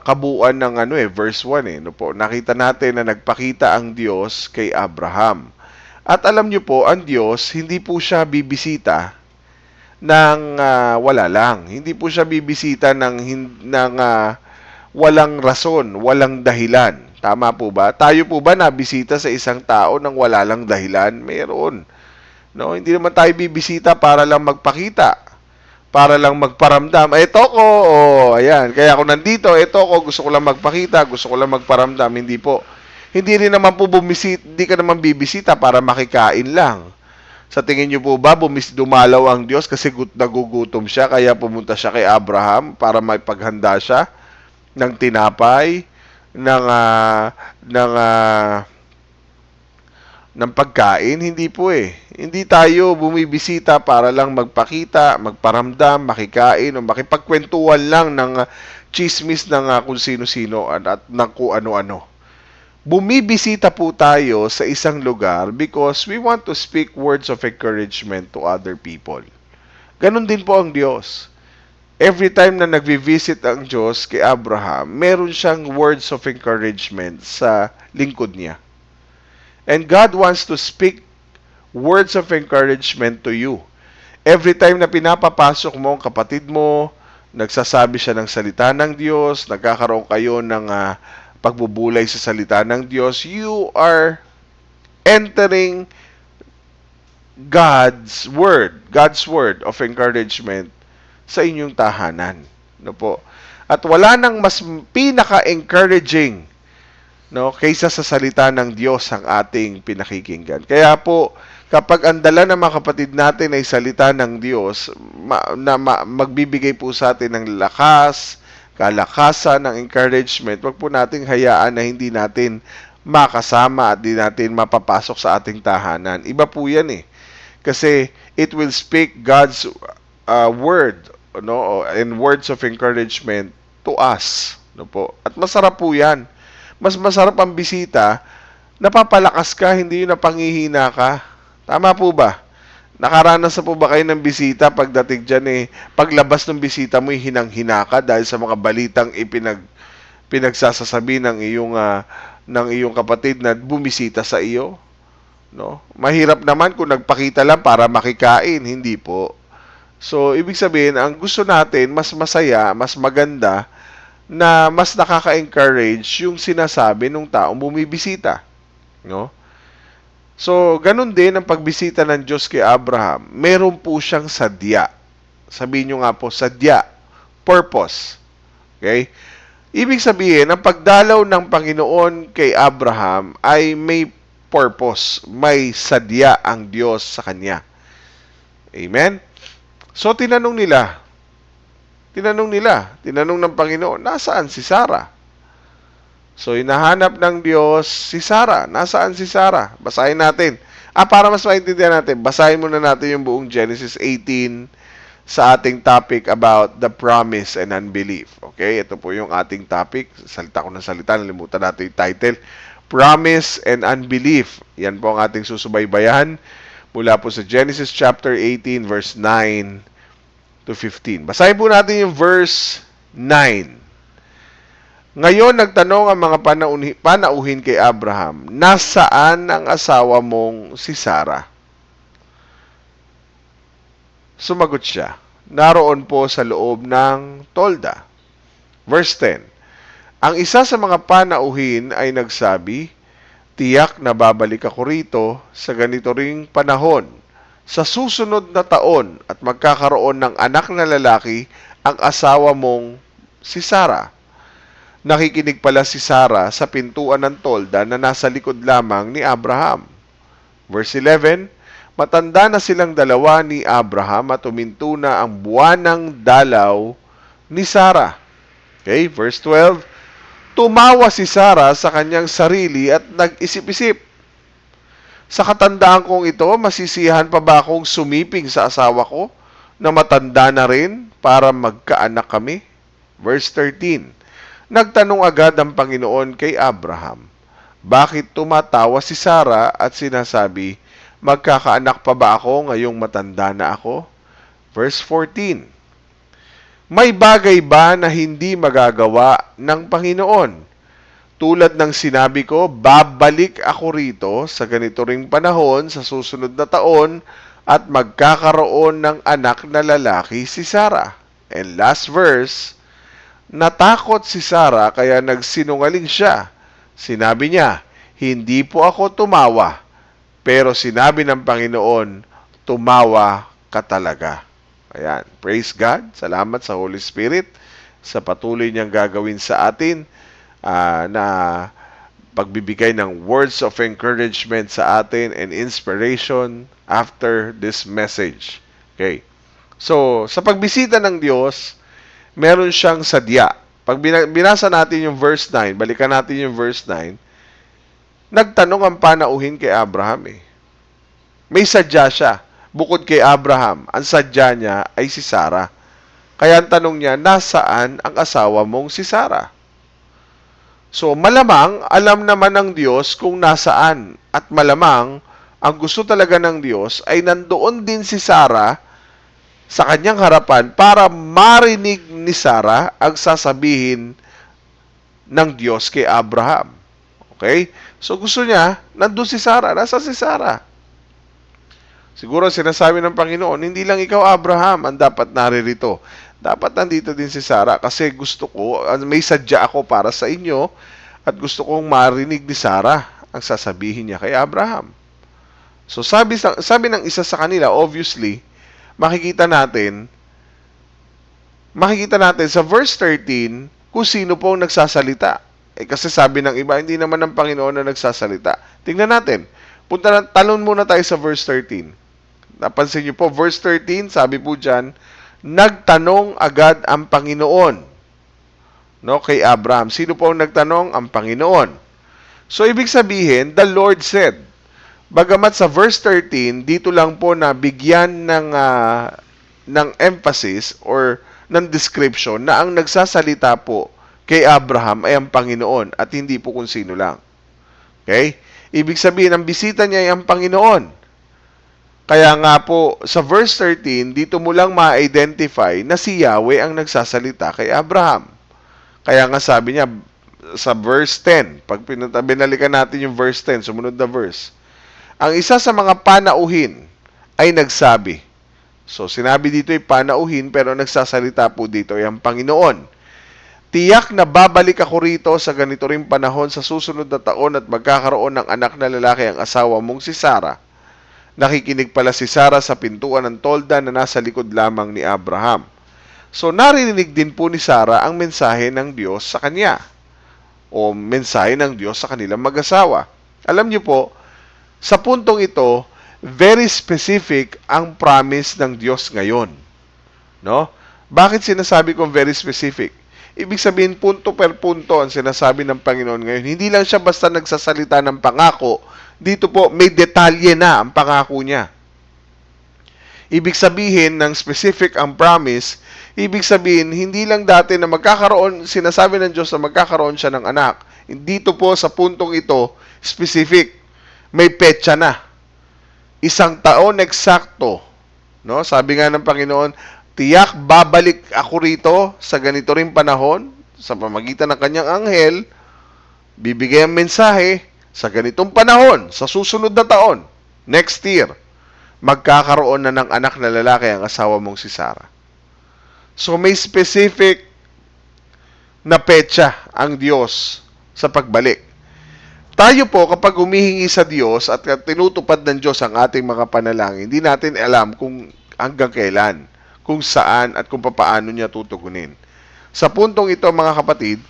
kabuuan ng verse 1 no po. Nakita natin na nagpakita ang Diyos kay Abraham. At alam niyo po, ang Diyos hindi po siya bibisita ng wala lang. Hindi po siya bibisita ng walang rason, walang dahilan. Tama po ba? Tayo po ba nabisita sa isang tao nang wala lang dahilan? Meron. No, hindi naman tayo bibisita para lang magpakita, para lang magparamdam. Ito ko, ayan, kaya ako nandito, ito ko, gusto ko lang magpakita, gusto ko lang magparamdam. Hindi po. Hindi rin naman po hindi ka naman bibisita para makikain lang. Sa tingin niyo po ba, dumalaw ang Diyos kasi nagugutom siya, kaya pumunta siya kay Abraham para may paghanda siya ng tinapay, ng pagkain? Hindi po eh. Hindi tayo bumibisita para lang magpakita, magparamdam, makikain, o makipagkwentuhan lang ng chismis ng kung sino-sino at ng kung ano-ano. Bumibisita po tayo sa isang lugar because we want to speak words of encouragement to other people. Ganon din po ang Diyos. Every time na nagvi-visit ang Diyos kay Abraham, meron siyang words of encouragement sa lingkod niya. And God wants to speak words of encouragement to you. Every time na pinapapasok mo ang kapatid mo, nagsasabi siya ng salita ng Diyos, nagkakaroon kayo ng pagbubulay sa salita ng Diyos, you are entering God's word of encouragement sa inyong tahanan. No po? At wala nang mas pinaka-encouraging kaysa sa salita ng Diyos ang ating pinakikinggan. Kaya po, kapag ang dala ng mga kapatid natin ay salita ng Diyos, magbibigay po sa atin ng lakas, kalakasan, ng encouragement, wag po nating hayaan na hindi natin makasama at hindi natin mapapasok sa ating tahanan. Iba po yan eh. Kasi it will speak God's word, and words of encouragement to us. No po? At masarap po yan. Mas masarap ang bisita, napapalakas ka, hindi yung napangihina ka. Tama po ba? Nakaranas na po ba kayo ng bisita pagdating dyan paglabas ng bisita mo hinang-hina ka dahil sa mga balitang pinagsasasabi ng iyong kapatid na bumisita sa iyo? No? Mahirap naman kung nagpakita lang para makikain, hindi po. So, ibig sabihin, ang gusto natin, mas masaya, mas maganda, na mas nakaka-encourage yung sinasabi ng taong bumibisita, no? So, ganun din ang pagbisita ng Diyos kay Abraham. Meron po siyang sadya. Sabihin nyo nga po, sadya, purpose. Okay? Ibig sabihin, ang pagdalaw ng Panginoon kay Abraham ay may purpose, may sadya ang Diyos sa kanya. Amen? So, tinanong ng Panginoon, nasaan si Sarah? So, hinahanap ng Diyos si Sarah. Nasaan si Sarah? Basahin natin. Para mas maintindihan natin, basahin muna natin yung buong Genesis 18 sa ating topic about the promise and unbelief. Okay? Ito po yung ating topic. Salita ko ng salita. Nalimutan natin yung title. Promise and unbelief. Yan po ang ating susubaybayan mula po sa Genesis chapter 18 verse 9 to 15. Basahin po natin yung verse 9. Ngayon, nagtanong ang mga panauhin kay Abraham, nasaan ang asawa mong si Sarah? Sumagot siya, naroon po sa loob ng tolda. Verse 10. Ang isa sa mga panauhin ay nagsabi, tiyak na babalik ako rito sa ganito ring panahon, sa susunod na taon at magkakaroon ng anak na lalaki ang asawa mong si Sarah. Nakikinig pala si Sarah sa pintuan ng tolda na nasa likod lamang ni Abraham. Verse 11, matanda na silang dalawa ni Abraham at uminto na ang buwanang dalaw ni Sarah. Okay, verse 12, tumawa si Sarah sa kanyang sarili at nag-isip-isip. Sa katandaan kong ito, masisiyahan pa ba akong sumiping sa asawa ko na matanda na rin para magkaanak kami? Verse 13, nagtanong agad ang Panginoon kay Abraham, bakit tumatawa si Sarah at sinasabi, magkakaanak pa ba ako ngayong matanda na ako? Verse 14, may bagay ba na hindi magagawa ng Panginoon? Tulad ng sinabi ko, babalik ako rito sa ganito ring panahon sa susunod na taon at magkakaroon ng anak na lalaki si Sarah. And last verse, natakot si Sarah kaya nagsinungaling siya. Sinabi niya, hindi po ako tumawa. Pero sinabi ng Panginoon, tumawa ka talaga. Ayan. Praise God. Salamat sa Holy Spirit sa patuloy niyang gagawin sa atin na pagbibigay ng words of encouragement sa atin and inspiration after this message. Okay. So, sa pagbisita ng Diyos, meron siyang sadya. Pag binasa natin yung verse 9, balikan natin yung verse 9, nagtanong ang panauhin kay Abraham eh. May sadya siya. Bukod kay Abraham, ang sadya niya ay si Sarah. Kaya ang tanong niya, nasaan ang asawa mong si Sarah? So, malamang, alam naman ng Diyos kung nasaan. At malamang, ang gusto talaga ng Diyos ay nandoon din si Sarah sa kanyang harapan para marinig ni Sarah ang sasabihin ng Diyos kay Abraham. Okay? So gusto niya, nandun si Sarah. Nasa si Sarah? Siguro sinasabi ng Panginoon, hindi lang ikaw Abraham ang dapat naririto. Dapat nandito din si Sarah kasi gusto ko, may sadya ako para sa inyo at gusto kong marinig ni Sarah ang sasabihin niya kay Abraham. So sabi ng isa sa kanila, obviously, makikita natin sa verse 13 kung sino po ang nagsasalita. Kasi sabi ng iba, hindi naman ng Panginoon na nagsasalita. Tingnan natin. Talon muna tayo sa verse 13. Napansin niyo po, verse 13, sabi po dyan, nagtanong agad ang Panginoon. No, kay Abraham. Sino po ang nagtanong? Ang Panginoon. So, ibig sabihin, the Lord said, bagamat sa verse 13, dito lang po na bigyan ng emphasis or ng description na ang nagsasalita po kay Abraham ay ang Panginoon at hindi po kung sino lang. Okay? Ibig sabihin, ang bisita niya ay ang Panginoon. Kaya nga po, sa verse 13, dito mo lang ma-identify na si Yahweh ang nagsasalita kay Abraham. Kaya nga sabi niya, sa verse 10, pag binalikan natin yung verse 10, sumunod na verse, ang isa sa mga panauhin ay nagsabi. So, sinabi dito ay panauhin, pero nagsasalita po dito ay ang Panginoon. Tiyak na babalik ako rito sa ganito ring panahon sa susunod na taon at magkakaroon ng anak na lalaki ang asawa mong si Sarah. Nakikinig pala si Sarah sa pintuan ng tolda na nasa likod lamang ni Abraham. So narinig din po ni Sarah ang mensahe ng Diyos sa kanya o mensahe ng Diyos sa kanilang mag-asawa. Alam niyo po, sa puntong ito, very specific ang promise ng Diyos ngayon. No? Bakit sinasabi kong very specific? Ibig sabihin, punto per punto ang sinasabi ng Panginoon ngayon. Hindi lang siya basta nagsasalita ng pangako. Dito po, may detalye na ang pangako niya. Ibig sabihin, ng specific ang promise, ibig sabihin, hindi lang dati na magkakaroon, sinasabi ng Diyos na magkakaroon siya ng anak. Dito po, sa puntong ito, specific. May petsa na. 1 taon eksakto. No? Sabi nga ng Panginoon, tiyak babalik ako rito sa ganito ring panahon, sa pamagitan ng kanyang anghel, bibigay ang mensahe, sa ganitong panahon, sa susunod na taon, next year, magkakaroon na ng anak na lalaki ang asawa mong si Sarah. So may specific na petsa ang Diyos sa pagbalik. Tayo po, kapag humihingi sa Diyos at tinutupad ng Diyos ang ating mga panalangin, hindi natin alam kung hanggang kailan, kung saan at kung paano niya tutugunin. Sa puntong ito, mga kapatid,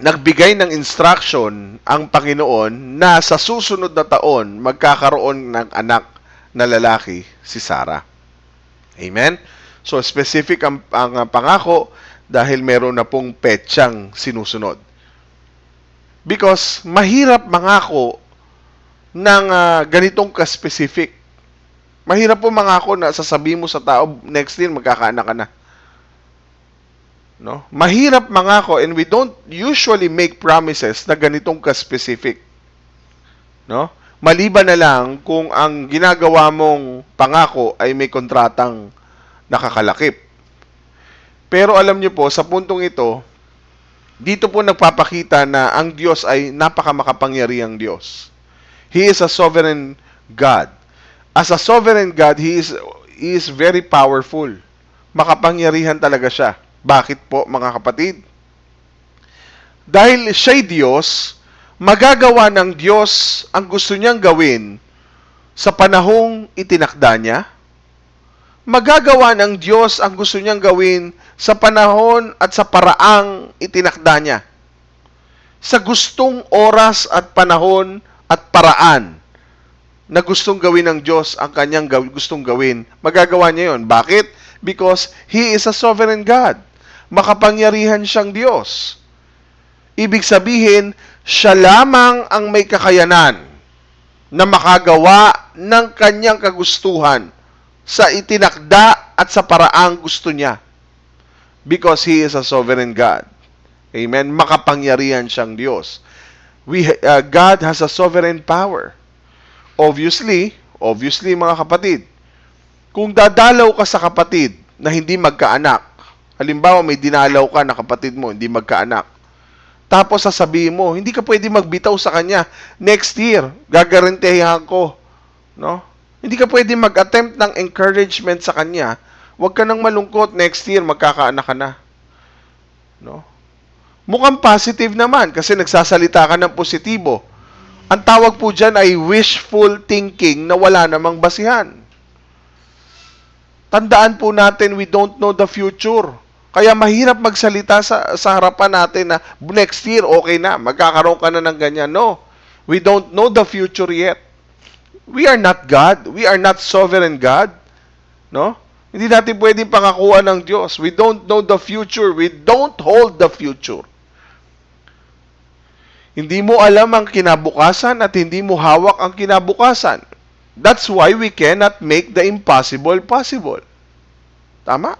nagbigay ng instruction ang Panginoon na sa susunod na taon magkakaroon ng anak na lalaki si Sarah. Amen? So specific ang pangako dahil meron na pong petsang sinusunod. Because mahirap mangako ng ganitong ka-specific. Mahirap po mangako na sasabihin mo sa tao, next year magkakaanak ka na. No? Mahirap mangako and we don't usually make promises na ganitong ka-specific. No? Maliban na lang kung ang ginagawa mong pangako ay may kontratang nakakalakip. Pero alam niyo po, sa puntong ito, dito po nagpapakita na ang Diyos ay napakamakapangyarihang Diyos. He is a sovereign God. As a sovereign God, He is very powerful. Makapangyarihan talaga siya. Bakit po, mga kapatid? Dahil siya'y Diyos, magagawa ng Diyos ang gusto niyang gawin sa panahong itinakda niya. Magagawa ng Diyos ang gusto niyang gawin sa panahon at sa paraang itinakda niya. Sa gustong oras at panahon at paraan na gustong gawin ng Diyos ang kanyang gustong gawin, magagawa niya yon. Bakit? Because He is a sovereign God. Makapangyarihan siyang Diyos. Ibig sabihin, siya lamang ang may kakayanan na makagawa ng kanyang kagustuhan sa itinakda at sa paraang gusto niya. Because He is a sovereign God. Amen? Makapangyarihan siyang Diyos. God has a sovereign power. Obviously, mga kapatid, kung dadalaw ka sa kapatid na hindi magkaanak, halimbawa may dinalaw ka na kapatid mo, hindi magkaanak, tapos sasabihin mo, hindi ka pwede magbitaw sa kanya, next year, gagarantehan ko. No? Hindi ka pwede mag-attempt ng encouragement sa kanya, huwag ka nang malungkot, next year, magkakaanak ka na. No? Mukhang positive naman kasi nagsasalita ka ng positibo. Ang tawag po dyan ay wishful thinking na wala namang basihan. Tandaan po natin, we don't know the future. Kaya mahirap magsalita sa harapan natin na next year, okay na, magkakaroon ka na ng ganyan. No, we don't know the future yet. We are not God. We are not sovereign God. No? Hindi natin pwedeng pangakuan ng Diyos. We don't know the future. We don't hold the future. Hindi mo alam ang kinabukasan at hindi mo hawak ang kinabukasan. That's why we cannot make the impossible possible. Tama?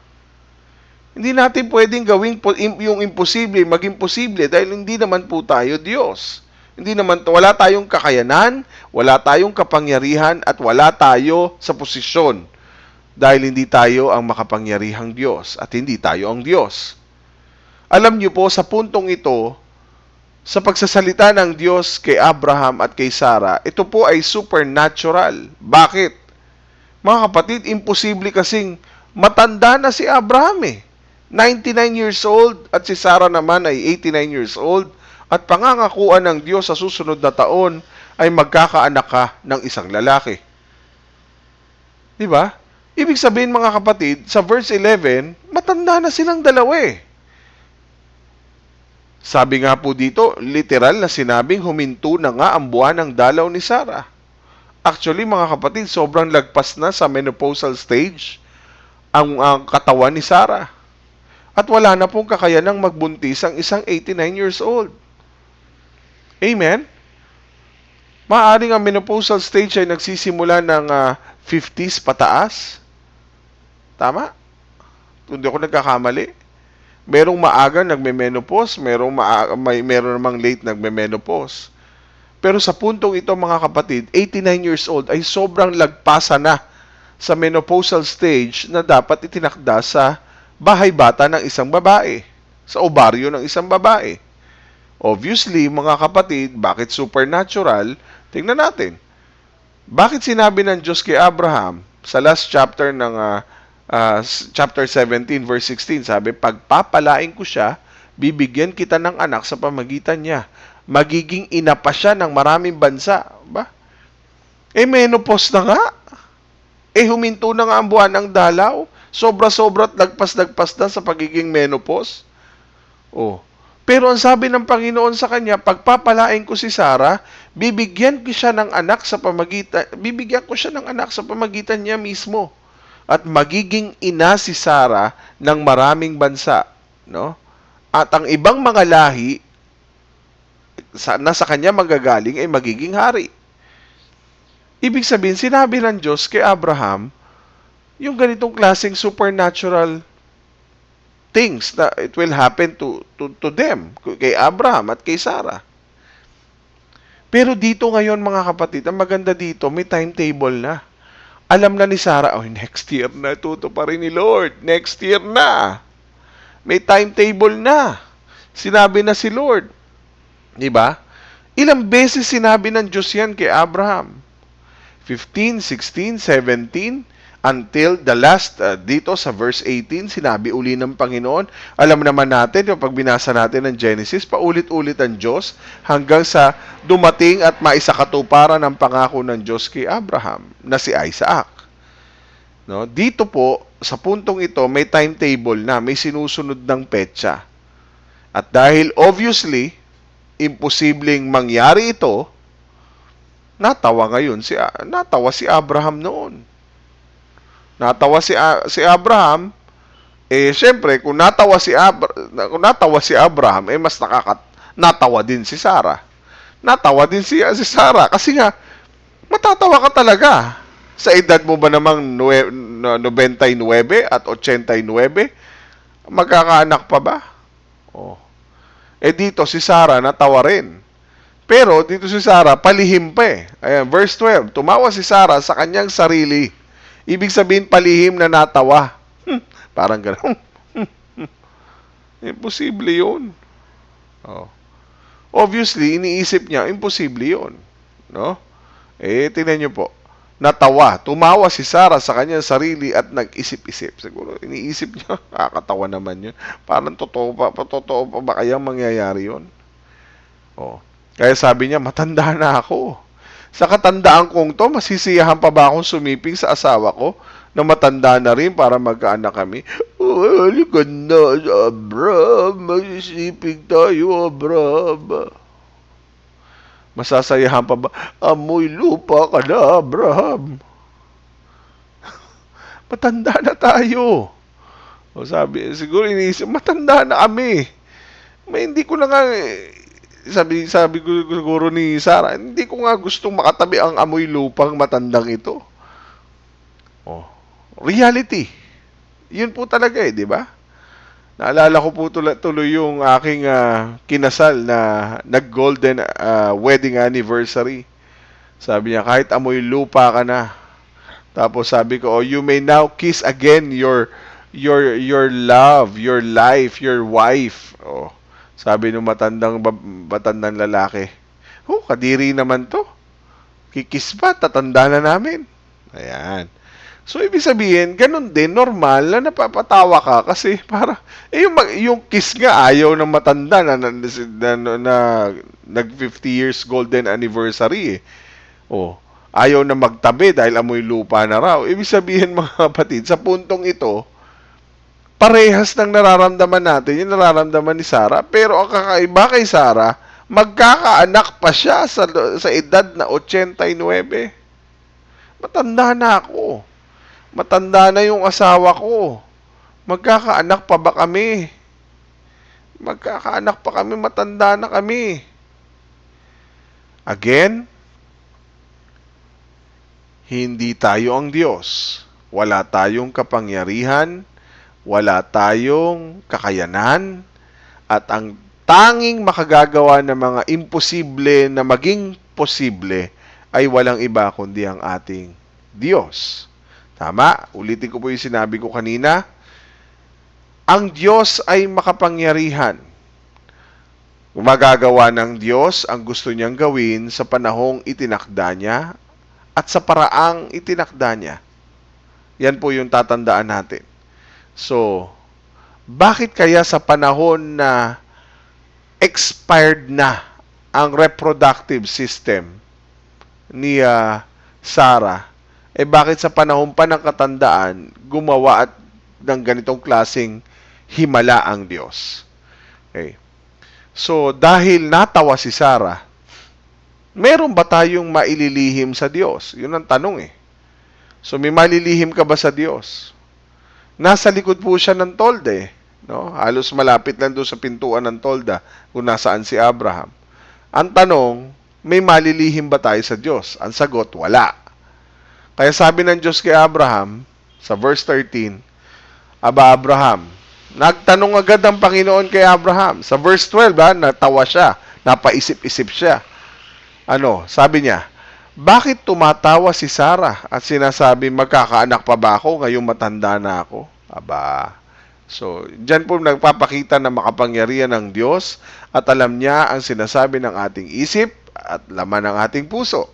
Hindi natin pwedeng gawing yung imposible, maging posible dahil hindi naman po tayo Diyos. Wala tayong kakayanan, wala tayong kapangyarihan at wala tayo sa posisyon dahil hindi tayo ang makapangyarihang Diyos at hindi tayo ang Diyos. Alam niyo po, sa puntong ito, sa pagsasalita ng Diyos kay Abraham at kay Sarah, ito po ay supernatural. Bakit? Mga kapatid, imposible kasing matanda na si Abraham eh. 99 years old at si Sarah naman ay 89 years old at pangangakuan ng Diyos sa susunod na taon ay magkakaanak ka ng isang lalaki. Di ba? Ibig sabihin mga kapatid, sa verse 11, matanda na silang dalawa eh. Sabi nga po dito, literal na sinabing huminto na nga ang buwan ng dalaw ni Sarah. Actually mga kapatid, sobrang lagpas na sa menopausal stage ang katawan ni Sarah. At wala na pong kakayanang magbuntis ang isang 89 years old. Amen? Maaring ang menopausal stage ay nagsisimula ng 50s pataas. Tama? Hindi ako nagkakamali. Merong maaga nagme-menopause, meron namang late nagme-menopause. Pero sa puntong ito mga kapatid, 89 years old ay sobrang lagpasan na sa menopausal stage na dapat itinakda sa bahay bata ng isang babae, sa ovaryo ng isang babae. Obviously, mga kapatid, bakit supernatural? Tingnan natin. Bakit sinabi ng Diyos kay Abraham sa last chapter ng chapter 17 verse 16, sabi, pagpapalain ko siya, bibigyan kita ng anak sa pamagitan niya. Magiging ina pa siya ng maraming bansa. Ba? Menopause na nga. Huminto na nga ang buwan ng dalaw. Sobra-sobra at lagpas-lagpas na sa pagiging menopause. Pero ang sabi ng Panginoon sa kanya, pagpapalain ko si Sarah, bibigyan ko siya ng anak sa pamagitan niya mismo. At magiging ina si Sarah ng maraming bansa, no? At ang ibang mga lahi na sa kanya magagaling ay magiging hari. Ibig sabihin, sinabi ng Diyos kay Abraham yung ganitong klaseng supernatural things na it will happen to them, kay Abraham at kay Sarah. Pero dito ngayon mga kapatid, ang maganda dito, may timetable na. Alam na ni Sarah, next year na, pa rin ni Lord. Next year na. May timetable na. Sinabi na si Lord. Diba? Ilang beses sinabi ng Diyos yan kay Abraham? 15, 16, 17, until the last, dito sa verse 18, sinabi uli ng Panginoon. Alam naman natin, kapag binasa natin ng Genesis, paulit-ulit ang Diyos hanggang sa dumating at maisakatuparan ng pangako ng Diyos kay Abraham, na si Isaac. No? Dito po, sa puntong ito, may timetable na, may sinusunod ng petsa. At dahil obviously, imposibleng mangyari ito, natawa si Abraham noon. Natawa si Abraham, syempre, kung natawa si Abraham, mas natawa din si Sarah. Natawa din si Sarah kasi nga matatawa ka talaga. Sa edad mo ba namang 99 at 89, magkakaanak pa ba? Dito si Sarah natawa rin. Pero dito si Sarah palihim pa eh. Ayan, verse 12, tumawa si Sarah sa kanyang sarili. Ibig sabihin, palihim na natawa. Parang gano'n. Imposible yun. Obviously, iniisip niya, imposible yun. No? Tingnan niyo po. Natawa. Tumawa si Sarah sa kanyang sarili at nag-isip-isip. Siguro, iniisip niya, kakatawa naman yun. Parang totoo pa ba kayang mangyayari yun? Kaya sabi niya, matanda na ako. Sa katandaan kong to, masisiyahan pa ba akong sumiping sa asawa ko na matanda na rin para magkaanak kami? Halika na, Abraham. Masisiping tayo, Abraham. Masasayahan pa ba? Amoy lupa ka na, Abraham. Matanda na tayo. Sabi, siguro iniisip, matanda na kami. Hindi ko na nga... Sabi ko siguro ni Sarah, hindi ko nga gustong makatabi ang amoy lupang matandang ito. Reality. Yun po talaga di ba? Naalala ko po tuloy yung aking kinasal na nag-golden wedding anniversary. Sabi niya, kahit amoy lupa ka na. Tapos sabi ko, you may now kiss again your love, your life, your wife. Sabi ng matandang lalaki, kadiri naman to. Kikis pa, tatanda na namin. Ayan. So, ibig sabihin, ganun din, normal na napapatawa ka kasi para, yung kiss nga ayaw ng matanda na nag 50 years golden anniversary eh. Oh, ayaw na magtabi dahil amoy lupa na raw. Ibig sabihin mga kapatid, sa puntong ito, parehas ng nararamdaman natin, yung nararamdaman ni Sarah. Pero ang kakaiba kay Sarah, magkakaanak pa siya sa edad na 89. Matanda na ako. Matanda na yung asawa ko. Magkakaanak pa ba kami? Magkakaanak pa kami, matanda na kami. Again, hindi tayo ang Diyos. Wala tayong kapangyarihan, wala tayong kakayanan, at ang tanging makagagawa ng mga imposible na maging posible ay walang iba kundi ang ating Diyos. Tama? Ulitin ko po yung sinabi ko kanina. Ang Diyos ay makapangyarihan. Magagawa ng Diyos ang gusto niyang gawin sa panahong itinakda niya at sa paraang itinakda niya. Yan po yung tatandaan natin. So, bakit kaya sa panahon na expired na ang reproductive system ni Sarah, bakit sa panahon pa ng katandaan, gumawa at ng ganitong klaseng himala ang Diyos? Okay. So, dahil natawa si Sarah, meron ba tayong maililihim sa Diyos? Yun ang tanong eh. So, may malilihim ka ba sa Diyos? Nasa likod po siya ng tolda eh. No? Halos malapit lang doon sa pintuan ng tolda kung nasaan si Abraham. Ang tanong, may malilihim ba tayo sa Diyos? Ang sagot, wala. Kaya sabi ng Diyos kay Abraham, sa verse 13, Aba Abraham, nagtanong agad ang Panginoon kay Abraham. Sa verse 12, natawa siya, napaisip-isip siya. Sabi niya, bakit tumatawa si Sarah at sinasabi, magkakaanak pa ba ako ngayong matanda na ako? Aba, so, dyan po nagpapakita na makapangyarihan ng Diyos at alam niya ang sinasabi ng ating isip at laman ng ating puso.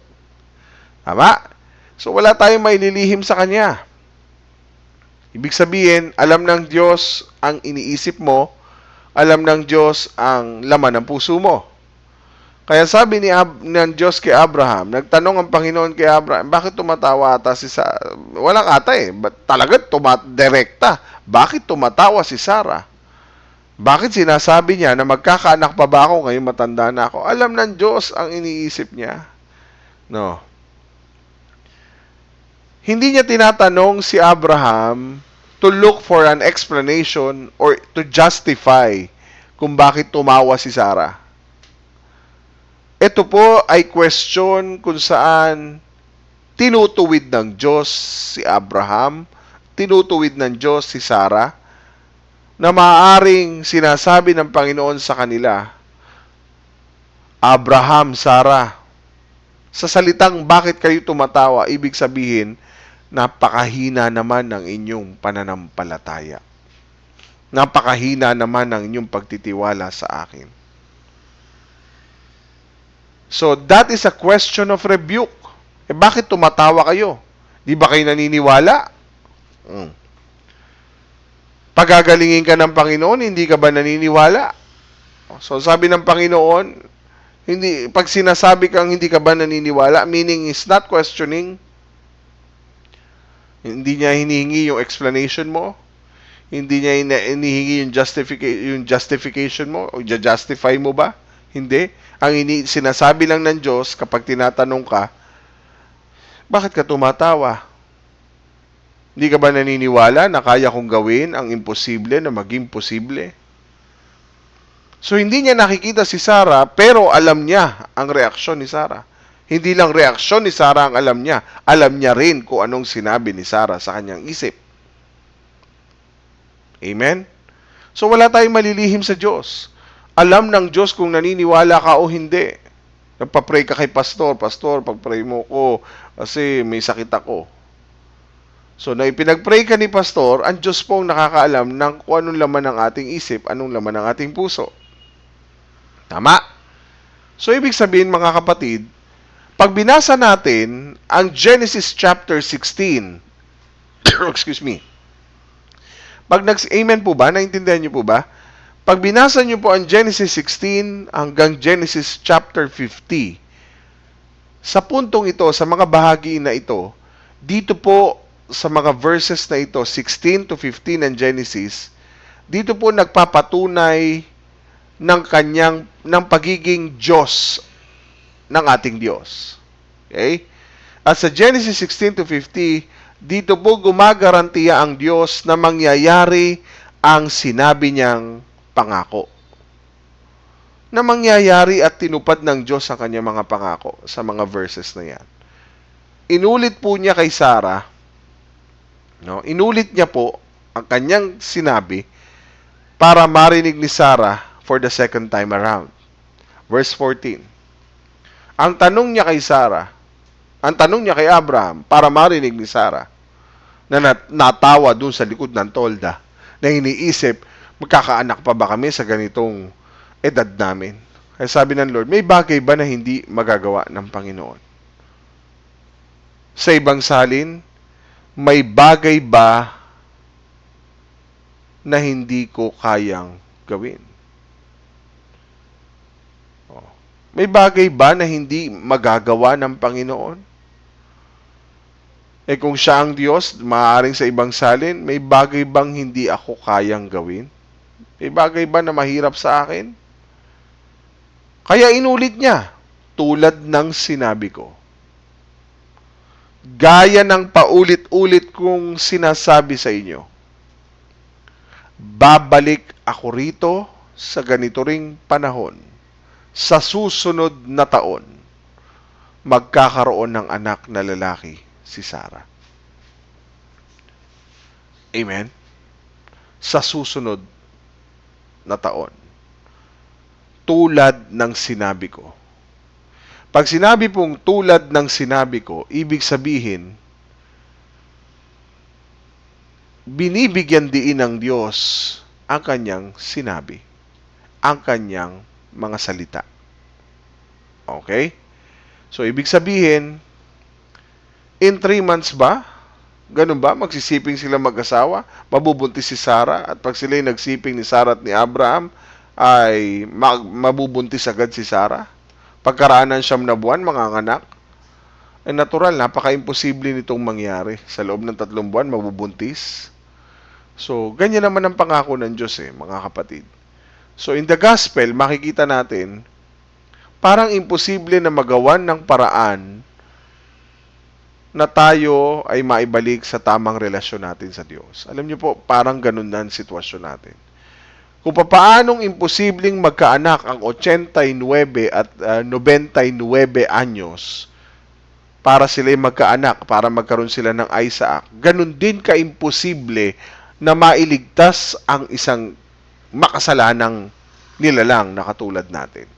Tama? So, wala tayong maililihim sa Kanya. Ibig sabihin, alam ng Diyos ang iniisip mo, alam ng Diyos ang laman ng puso mo. Kaya sabi ng Diyos kay Abraham, nagtanong ang Panginoon kay Abraham, bakit tumatawa ata si Sarah? Walang ata eh. Talaga direkta. Bakit tumatawa si Sarah? Bakit sinasabi niya na magkakaanak pa ba ako ngayong matanda na ako? Alam ng Diyos ang iniisip niya. No. Hindi niya tinatanong si Abraham to look for an explanation or to justify kung bakit tumawa si Sarah. Ito po ay question kung saan tinutuwid ng Diyos si Abraham, tinutuwid ng Diyos si Sarah, na maaaring sinasabi ng Panginoon sa kanila, Abraham, Sarah, sa salitang bakit kayo tumatawa, ibig sabihin, napakahina naman ng inyong pananampalataya. Napakahina naman ng inyong pagtitiwala sa akin. So, that is a question of rebuke. Bakit tumatawa kayo? Di ba kayo naniniwala? Pagagalingin ka ng Panginoon, hindi ka ba naniniwala? So, sabi ng Panginoon, pag sinasabi kang hindi ka ba naniniwala, meaning is not questioning, hindi niya hinihingi yung explanation mo, hindi niya hinihingi yung justification mo, o justify mo ba? Hindi. Ang sinasabi lang ng Diyos kapag tinatanong ka, bakit ka tumatawa? Hindi ka ba naniniwala na kaya kong gawin ang imposible na maging posible? So, hindi niya nakikita si Sarah, pero alam niya ang reaksyon ni Sarah. Hindi lang reaksyon ni Sarah ang alam niya rin kung anong sinabi ni Sarah sa kanyang isip. Amen? So, wala tayong malilihim sa Diyos. Alam ng Diyos kung naniniwala ka o hindi. Nagpa-pray ka kay pastor, pag-pray mo ko kasi may sakit ako. So, na ipinag-pray ka ni pastor, ang Diyos po ang nakakaalam ng kung anong laman ng ating isip, anong laman ng ating puso. Tama? So, ibig sabihin mga kapatid, pag binasa natin ang Genesis chapter 16, Excuse me. Pag amen po ba? Naintindihan niyo po ba? Pag binasa niyo po ang Genesis 16 hanggang Genesis chapter 50, sa puntong ito, sa mga bahagi na ito, dito po sa mga verses na ito, 16 to 15 ng Genesis, dito po nagpapatunay ng pagiging Diyos ng ating Diyos. Okay? At sa Genesis 16 to 50, dito po gumagarantiya ang Diyos na mangyayari ang sinabi niyang pangako. Na mangyayari at tinupad ng Diyos ang kanyang mga pangako sa mga verses na yan. Inulit po niya kay Sarah, no? Inulit niya po ang kanyang sinabi para marinig ni Sarah for the second time around. Verse 14. Ang tanong niya kay Sarah, ang tanong niya kay Abraham para marinig ni Sarah na natawa dun sa likod ng tolda na iniisip, magkakaanak pa ba kami sa ganitong edad namin? Kaya sabi ng Lord, may bagay ba na hindi magagawa ng Panginoon? Sa ibang salin, may bagay ba na hindi ko kayang gawin? May bagay ba na hindi magagawa ng Panginoon? Kung siya ang Diyos, maaaring sa ibang salin, may bagay bang hindi ako kayang gawin? May bagay ba na mahirap sa akin? Kaya inulit niya, tulad ng sinabi ko. Gaya ng paulit-ulit kong sinasabi sa inyo, babalik ako rito sa ganito ring panahon. Sa susunod na taon, magkakaroon ng anak na lalaki si Sarah. Amen? Sa susunod na taon. Tulad ng sinabi ko. Pag sinabi pong tulad ng sinabi ko, ibig sabihin, binibigyan diin ng Diyos ang kanyang sinabi, ang kanyang mga salita. Okay? So, ibig sabihin, in 3 months ba? Ganun ba? Magsisiping sila mag-asawa? Mabubuntis si Sarah? At pag sila'y nagsiping ni Sarah at ni Abraham, ay mabubuntis agad si Sarah? Pagkaraan ng 9 na buwan, mga anak? Ay natural, napaka-imposible nitong mangyari. Sa loob ng 3 buwan, mabubuntis. So, ganyan naman ang pangako ng Diyos mga kapatid. So, in the gospel, makikita natin, parang imposible na magawan ng paraan na tayo ay maibalik sa tamang relasyon natin sa Diyos. Alam niyo po, parang ganun na ang sitwasyon natin. Kung paanong imposibleng magkaanak ang 89 at 99 anyos para sila magkaanak, para magkaroon sila ng Isaac, ganun din ka-imposible na mailigtas ang isang makasalanang nilalang na katulad natin.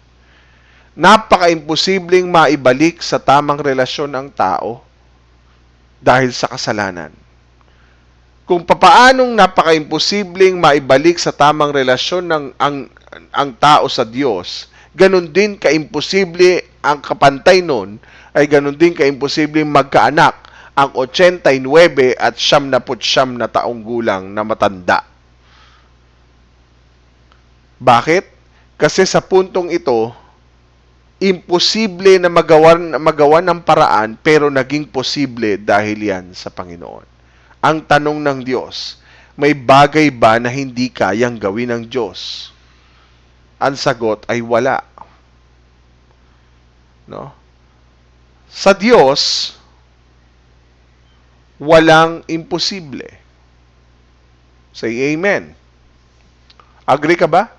Napaka-imposibleng maibalik sa tamang relasyon ang tao dahil sa kasalanan. Kung papaanong napaka-imposibleng maibalik sa tamang relasyon ang tao sa Diyos, ganun din ka-imposible ang kapantay nun, ay ganun din ka-imposibleng magkaanak ang 89 at 99 na taong gulang na matanda. Bakit? Kasi sa puntong ito, imposible na magawa ng paraan pero naging posible dahil yan sa Panginoon. Ang tanong ng Diyos, may bagay ba na hindi kayang gawin ng Diyos? Ang sagot ay wala. No? Sa Diyos, walang imposible. Say amen. Agree ka ba?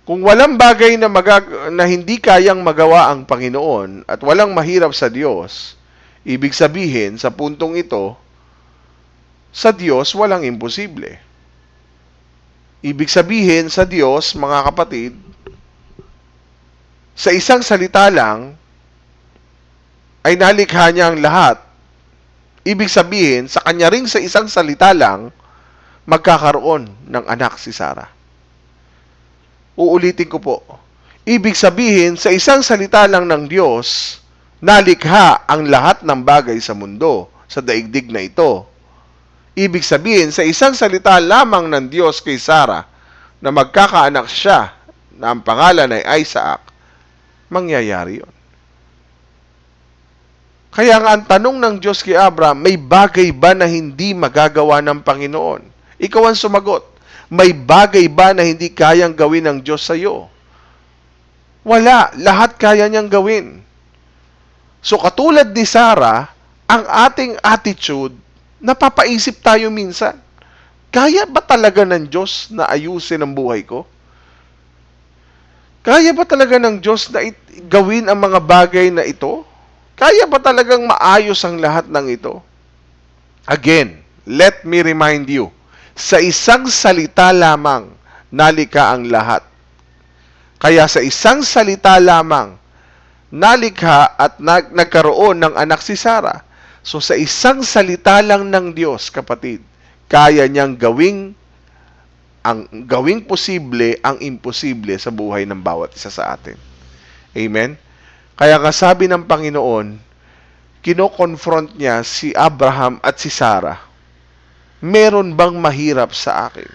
Kung walang bagay na hindi kayang magawa ang Panginoon at walang mahirap sa Diyos, ibig sabihin, sa puntong ito, sa Diyos walang imposible. Ibig sabihin, sa Diyos, mga kapatid, sa isang salita lang, ay nalikha niya ang lahat. Ibig sabihin, sa kanya ring sa isang salita lang, magkakaroon ng anak si Sarah. Uulitin ko po. Ibig sabihin, sa isang salita lang ng Diyos, nalikha ang lahat ng bagay sa mundo, sa daigdig na ito. Ibig sabihin, sa isang salita lamang ng Diyos kay Sarah na magkakaanak siya na ang pangalan ay Isaac, mangyayari yun. Kaya nga ang tanong ng Diyos kay Abraham, may bagay ba na hindi magagawa ng Panginoon? Ikaw ang sumagot. May bagay ba na hindi kayang gawin ng Diyos sa iyo? Wala. Lahat kaya niyang gawin. So katulad ni Sarah, ang ating attitude, napapaisip tayo minsan, kaya ba talaga ng Diyos na ayusin ang buhay ko? Kaya ba talaga ng Diyos na gawin ang mga bagay na ito? Kaya ba talagang maayos ang lahat ng ito? Again, let me remind you, sa isang salita lamang, nalikha ang lahat. Kaya sa isang salita lamang, nalikha at nagkaroon ng anak si Sarah. So sa isang salita lang ng Diyos, kapatid, kaya niyang gawing posible ang imposible sa buhay ng bawat isa sa atin. Amen? Kaya nga sabi ng Panginoon, kino-confront niya si Abraham at si Sarah. Meron bang mahirap sa akin?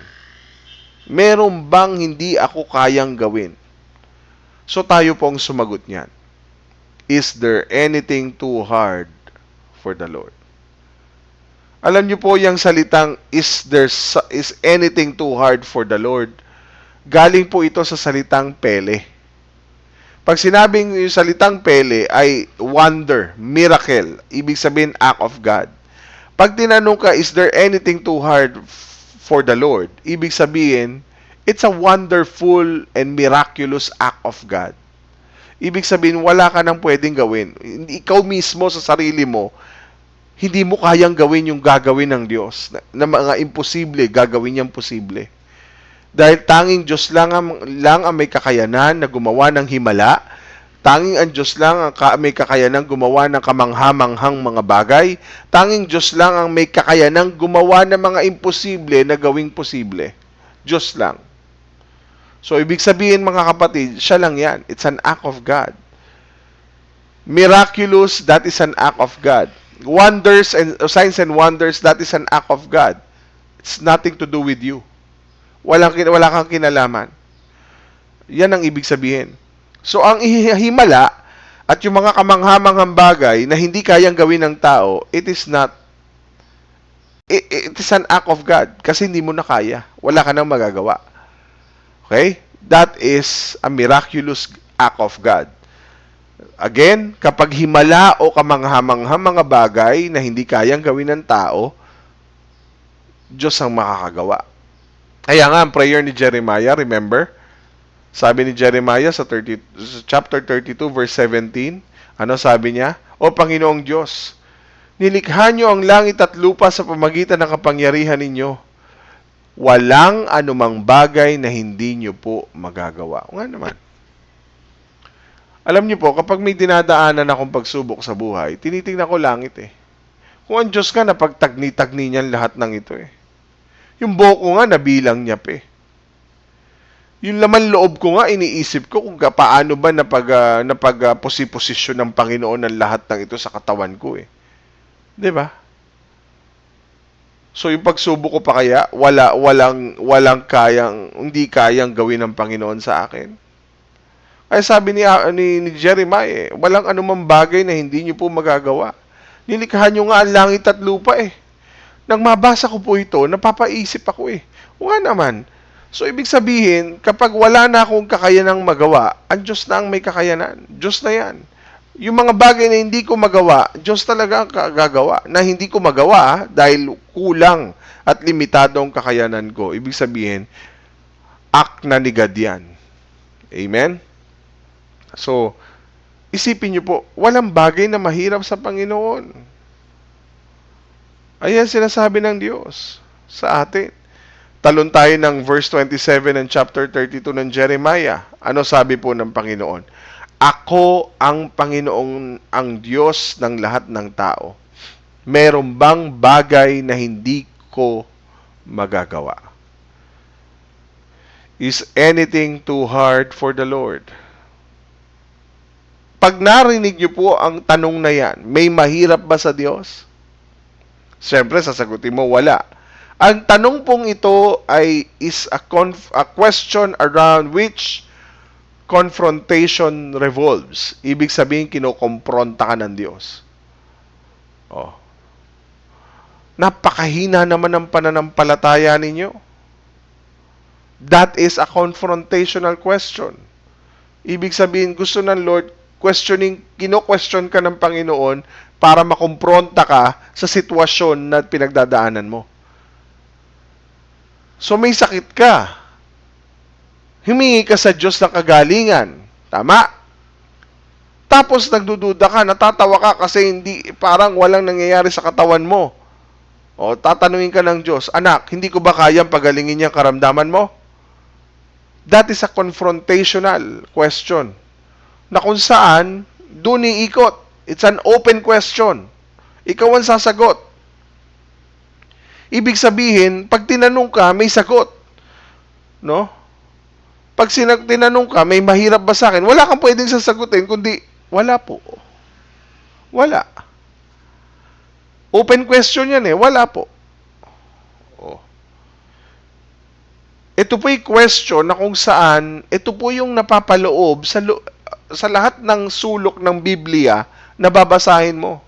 Meron bang hindi ako kayang gawin? So tayo pong sumagot niyan. Is there anything too hard for the Lord? Alam niyo po yung salitang is anything too hard for the Lord? Galing po ito sa salitang pele. Pag sinabing yung salitang pele ay wonder, miracle, ibig sabihin act of God. Pag tinanong ka, is there anything too hard for the Lord? Ibig sabihin, it's a wonderful and miraculous act of God. Ibig sabihin, wala ka nang pwedeng gawin. Ikaw mismo sa sarili mo, hindi mo kayang gawin yung gagawin ng Diyos. Na mga imposible, gagawin niyang posible. Dahil tanging Diyos lang ang may kakayanan na gumawa ng himala. Tanging ang Diyos lang ang may kakayanan gumawa ng kamanghamanghang mga bagay. Tanging Diyos lang ang may kakayanan gumawa ng mga imposible na gawing posible. Diyos lang. So, ibig sabihin mga kapatid, siya lang yan. It's an act of God. Miraculous, that is an act of God. Wonders and signs and wonders, that is an act of God. It's nothing to do with you. Wala kang kinalaman. Yan ang ibig sabihin. So, ang himala at yung mga kamanghamanghang bagay na hindi kayang gawin ng tao, it is an act of God kasi hindi mo na kaya. Wala ka nang magagawa. Okay? That is a miraculous act of God. Again, kapag himala o kamanghamanghang mga bagay na hindi kayang gawin ng tao, Diyos ang makakagawa. Kaya nga, ang prayer ni Jeremiah, remember? Sabi ni Jeremiah sa chapter 32, verse 17, ano sabi niya? O Panginoong Diyos, nilikha niyo ang langit at lupa sa pamagitan ng kapangyarihan ninyo. Walang anumang bagay na hindi niyo po magagawa. O nga naman. Alam niyo po, kapag may dinadaanan akong pagsubok sa buhay, tinitingnan ko langit eh. Kung ang Diyos ka, napagtagni-tagni niyan lahat ng ito eh. Yung buhok ko nga, nabilang niya pa eh. Yung laman loob ko nga, iniisip ko kung paano ba napag-posisyon ng Panginoon ng lahat ng ito sa katawan ko eh. Diba? So yung pagsubok ko pa kaya, hindi kayang gawin ng Panginoon sa akin. Kaya sabi ni Jeremiah, walang anumang bagay na hindi niyo po magagawa. Nilikha niyo nga ang langit at lupa eh. Nang mabasa ko po ito, napapaisip ako eh. O nga naman. So, ibig sabihin, kapag wala na akong kakayanang magawa, ang Diyos na ang may kakayanan. Diyos na yan. Yung mga bagay na hindi ko magawa, Diyos talaga ang gagawa. Na hindi ko magawa dahil kulang at limitado ang kakayanan ko. Ibig sabihin, act na ni God yan. Amen? So, isipin niyo po, walang bagay na mahirap sa Panginoon. Ayan sinasabi ng Diyos sa atin. Talon tayo ng verse 27 ng chapter 32 ng Jeremiah. Ano sabi po ng Panginoon? Ako ang Panginoong ang Diyos ng lahat ng tao. Meron bang bagay na hindi ko magagawa? Is anything too hard for the Lord? Pag narinig niyo po ang tanong na yan, may mahirap ba sa Diyos? Siyempre, sasagutin mo, wala. Ang tanong pong ito ay is a question around which confrontation revolves. Ibig sabihin, kinokompronta ka ng Diyos. Oh. Napakahina naman ng pananampalataya ninyo. That is a confrontational question. Ibig sabihin, gusto ng Lord, kino-question ka ng Panginoon para makumpronta ka sa sitwasyon na pinagdadaanan mo. So may sakit ka. Humingi ka sa Diyos ng kagalingan. Tama? Tapos nagdududa ka, natatawa ka kasi parang walang nangyayari sa katawan mo. O tatanungin ka ng Diyos, anak, hindi ko ba kayang pagalingin yung karamdaman mo? That is a confrontational question. Na kung saan, doon iikot. It's an open question. Ikaw ang sasagot. Ibig sabihin, pag tinanong ka, may sagot. No? Pag tinanong ka, may mahirap ba sa akin? Wala kang pwedeng sasagutin, kundi, wala po. Wala. Open question yan eh. Wala po. Oh. Ito po yung question na kung saan, ito po yung napapaloob sa lahat ng sulok ng Biblia na babasahin mo.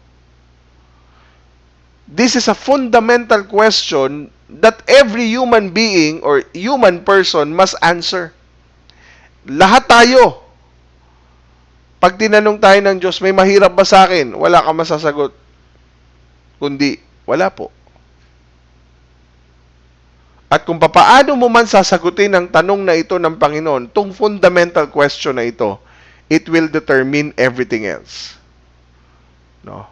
This is a fundamental question that every human being or human person must answer. Lahat tayo. Pag tinanong tayo ng Diyos, may mahirap ba sa akin? Wala ka masasagot. Kundi, wala po. At kung papaano mo man sasagutin ang tanong na ito ng Panginoon, itong fundamental question na ito, it will determine everything else. No?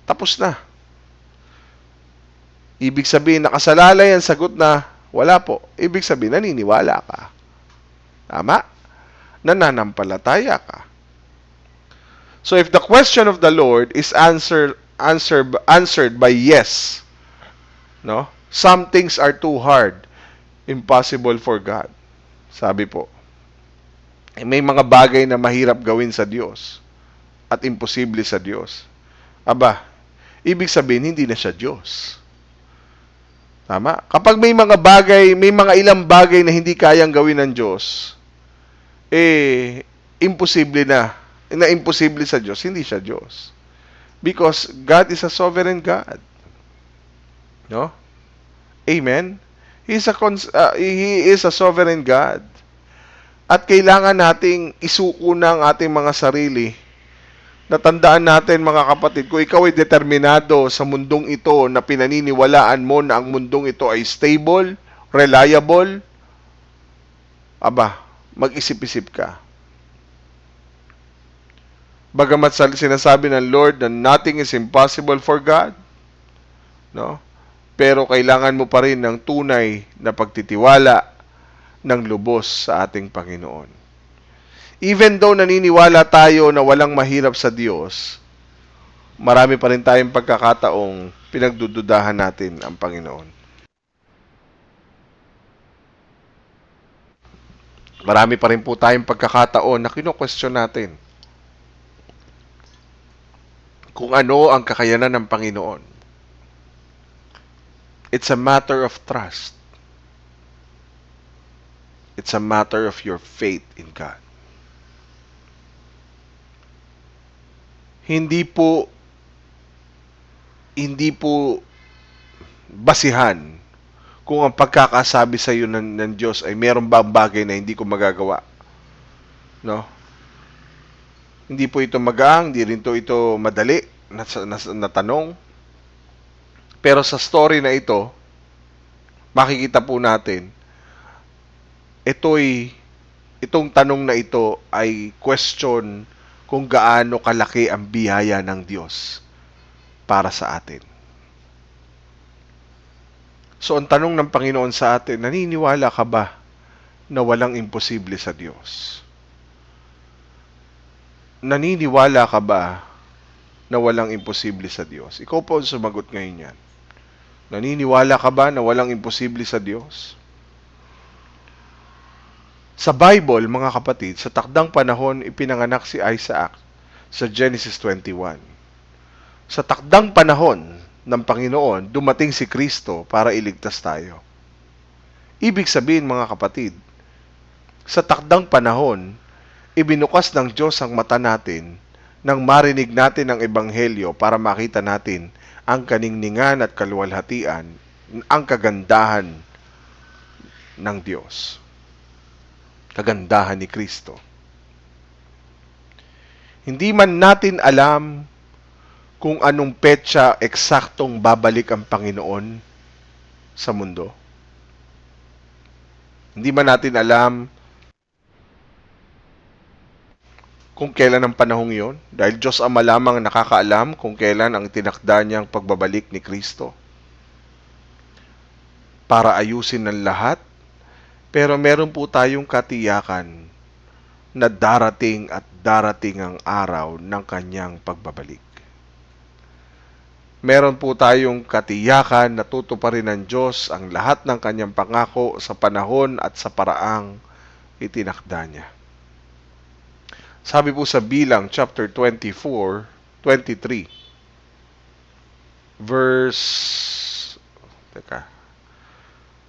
Tapos na. Ibig sabihin, nakasalalay ang sagot na, wala po. Ibig sabihin, naniniwala ka. Tama? Nananampalataya ka. So if the question of the Lord is answered by yes, no? Some things are too hard, impossible for God. Sabi po. May mga bagay na mahirap gawin sa Diyos at imposible sa Diyos. Aba, ibig sabihin hindi na siya Diyos. Tama? Kapag may mga ilang bagay na hindi kayang gawin ng Diyos, imposible na imposible sa Diyos, hindi siya Diyos. Because God is a sovereign God. No? Amen? He is a sovereign God. At kailangan nating isuko ng ating mga sarili. Natandaan natin, mga kapatid, kung ikaw ay determinado sa mundong ito na pinaniniwalaan mo na ang mundong ito ay stable, reliable, mag-isip-isip ka. Bagamat sinasabi ng Lord na nothing is impossible for God, no? Pero kailangan mo pa rin ng tunay na pagtitiwala ng lubos sa ating Panginoon. Even though naniniwala tayo na walang mahirap sa Diyos, marami pa rin tayong pagkakataong pinagdududahan natin ang Panginoon. Marami pa rin po tayong pagkakataon na kino-question natin kung ano ang kakayanan ng Panginoon. It's a matter of trust. It's a matter of your faith in God. Hindi po basihan kung ang pagkakasabi sa iyo ng Diyos ay meron bang bagay na hindi ko magagawa. No? Hindi po ito magaang, hindi rin ito madali na tanong. Pero sa story na ito, makikita po natin, itong tanong na ito ay question kung gaano kalaki ang biyaya ng Diyos para sa atin. So, ang tanong ng Panginoon sa atin, naniniwala ka ba na walang imposible sa Diyos? Naniniwala ka ba na walang imposible sa Diyos? Ikaw po ang sumagot ngayon yan. Naniniwala ka ba na walang imposible sa Diyos? Sa Bible, mga kapatid, sa takdang panahon, ipinanganak si Isaac sa Genesis 21. Sa takdang panahon, ng Panginoon, dumating si Kristo para iligtas tayo. Ibig sabihin, mga kapatid, sa takdang panahon, ibinukas ng Diyos ang mata natin nang marinig natin ang Ebanghelyo para makita natin ang kaningningan at kaluwalhatian, ang kagandahan ng Diyos. Kagandahan ni Kristo. Hindi man natin alam kung anong petsa eksaktong babalik ang Panginoon sa mundo. Hindi man natin alam kung kailan ang panahong iyon, dahil Diyos Ama lamang nakakaalam kung kailan ang tinakda niyang pagbabalik ni Kristo para ayusin ng lahat, pero meron po tayong katiyakan na darating at darating ang araw ng kanyang pagbabalik. Meron po tayong katiyakan na tutuparin ng Diyos ang lahat ng kanyang pangako sa panahon at sa paraang itinakda niya. Sabi po sa Bilang chapter 24, 23,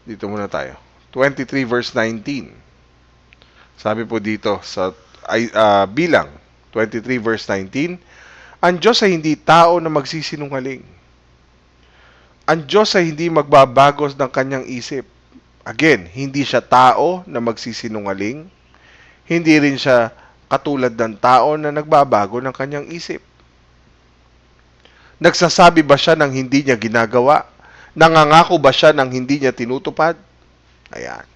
dito muna tayo. 23 verse 19. Sabi po dito sa Bilang 23 verse 19, ang Diyos ay hindi tao na magsisinungaling. Ang Diyos ay hindi magbabago ng kanyang isip. Again, hindi siya tao na magsisinungaling. Hindi rin siya katulad ng tao na nagbabago ng kanyang isip. Nagsasabi ba siya ng hindi niya ginagawa? Nangangako ba siya ng hindi niya tinutupad? Ayan.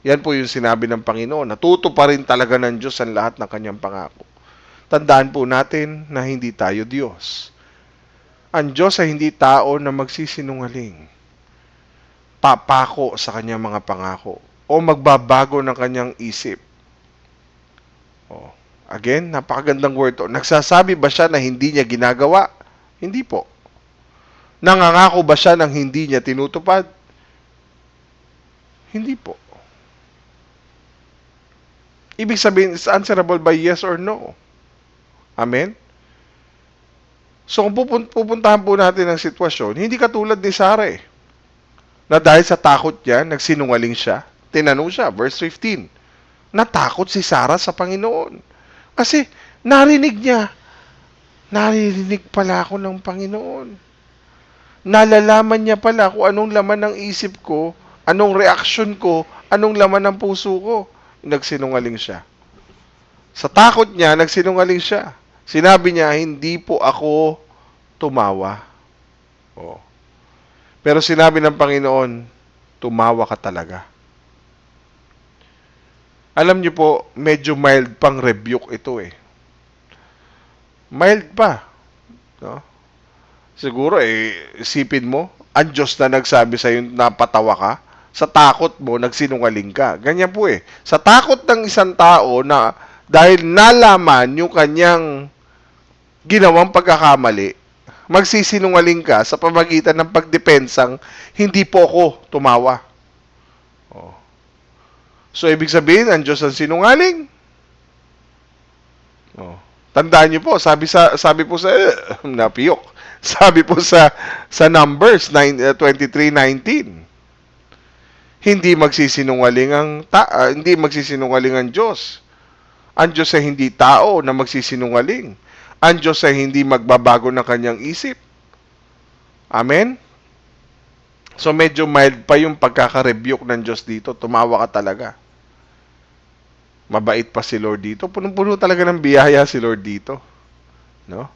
Yan po yung sinabi ng Panginoon. Natutuparin talaga ng Diyos ang lahat ng kanyang pangako. Tandaan po natin na hindi tayo Diyos. Ang Diyos ay hindi tao na magsisinungaling. Papako sa kanyang mga pangako o magbabago ng kanyang isip. Again, napakagandang word to. Nagsasabi ba siya na hindi niya ginagawa? Hindi po. Nangangako ba siya ng hindi niya tinutupad? Hindi po. Ibig sabihin, it's answerable by yes or no. Amen? So, kung pupuntahan po natin ang sitwasyon, hindi katulad ni Sarah na dahil sa takot niya, nagsinungaling siya. Tinanong siya, verse 15, natakot si Sarah sa Panginoon. Kasi narinig niya, naririnig pala ako ng Panginoon. Nalalaman niya pala kung anong laman ng isip ko, anong reaksyon ko, anong laman ng puso ko. Nagsinungaling siya. Sa takot niya, nagsinungaling siya. Sinabi niya, hindi po ako tumawa. Pero sinabi ng Panginoon, tumawa ka talaga. Alam niyo po, medyo mild pang rebuke ito eh. Mild pa. No? Siguro isipin mo, ang Diyos na nagsabi sa'yo, napatawa ka. Sa takot mo, nagsinungaling ka. Ganyan po eh. Sa takot ng isang tao na dahil nalaman yung kanyang ginawang pagkakamali, magsisinungaling ka sa pamagitan ng pagdepensang, hindi po ako tumawa. So, ibig sabihin, ang Diyos ang sinungaling. Tandaan niyo po, sabi po sa, napiyok. Sabi po sa Numbers 23:19. Hindi magsisinungaling ang Diyos. Ang Diyos ay hindi tao na magsisinungaling. Ang Diyos ay hindi magbabago ng kanyang isip. Amen? So, medyo mild pa yung pagkaka-rebuke ng Diyos dito. Tumawa ka talaga. Mabait pa si Lord dito. Punong-puno talaga ng biyaya si Lord dito. No?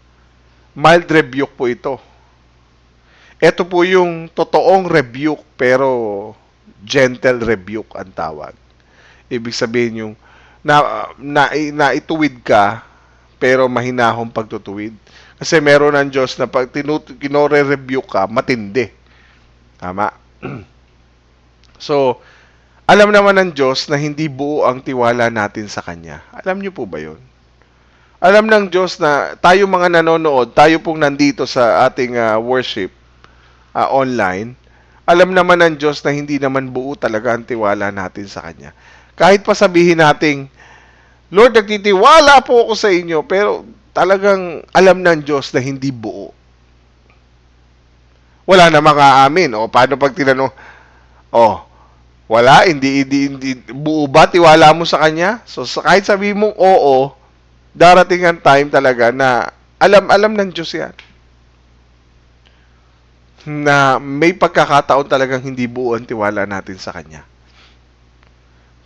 Mild rebuke po ito. Ito po yung totoong rebuke pero gentle rebuke ang tawag. Ibig sabihin yung naituwid ka pero mahinahong pagtutuwid. Kasi meron ng Diyos na pag kinore-rebuke ka, matindi. Tama? So, alam naman ng Diyos na hindi buo ang tiwala natin sa Kanya. Alam niyo po ba yun? Alam ng Diyos na tayo mga nanonood, tayo pong nandito sa ating worship online, alam naman ng Diyos na hindi naman buo talaga ang tiwala natin sa Kanya. Kahit pa sabihin nating, Lord, nagtitiwala po ako sa inyo, pero talagang alam ng Diyos na hindi buo. Wala namang aamin. O, paano pag tinanong, wala, hindi, buo ba tiwala mo sa kanya? So, kahit sabihin mong oo, darating ang time talaga na alam ng Diyos yan. Na may pagkakataon talagang hindi buo ang tiwala natin sa Kanya.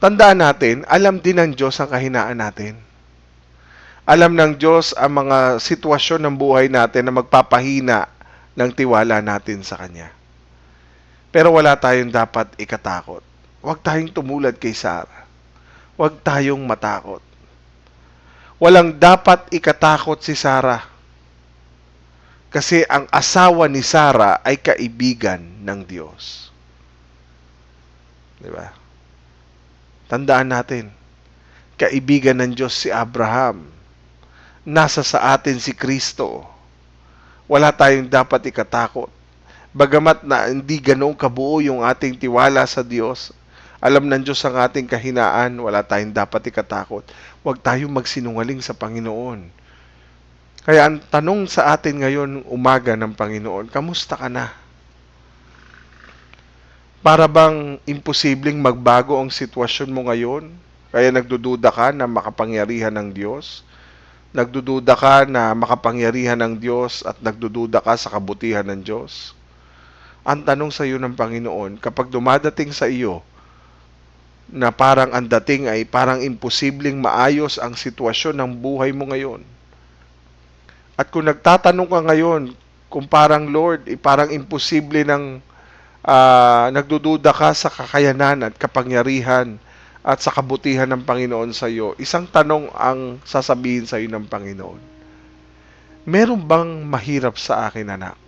Tandaan natin, alam din ng Diyos ang kahinaan natin. Alam ng Diyos ang mga sitwasyon ng buhay natin na magpapahina ng tiwala natin sa Kanya. Pero wala tayong dapat ikatakot. Huwag tayong tumulad kay Sarah. Huwag tayong matakot. Walang dapat ikatakot si Sarah. Kasi ang asawa ni Sarah ay kaibigan ng Diyos. Diba? Tandaan natin, kaibigan ng Diyos si Abraham. Nasa sa atin si Kristo. Wala tayong dapat ikatakot. Bagamat na hindi ganoong kabuo yung ating tiwala sa Diyos, alam ng Diyos ang ating kahinaan, wala tayong dapat ikatakot. Huwag tayong magsinungaling sa Panginoon. Kaya ang tanong sa atin ngayon umaga ng Panginoon, kamusta ka na? Para bang imposibleng magbago ang sitwasyon mo ngayon? Kaya nagdududa ka na makapangyarihan ng Diyos? Nagdududa ka na makapangyarihan ng Diyos at nagdududa ka sa kabutihan ng Diyos? Ang tanong sa iyo ng Panginoon, kapag dumadating sa iyo na parang ang dating ay parang imposibleng maayos ang sitwasyon ng buhay mo ngayon, at kung nagtatanong ka ngayon, kung parang Lord, parang imposible ng nagdududa ka sa kakayanan at kapangyarihan at sa kabutihan ng Panginoon sa iyo, isang tanong ang sasabihin sa iyo ng Panginoon. Meron bang mahirap sa akin, anak?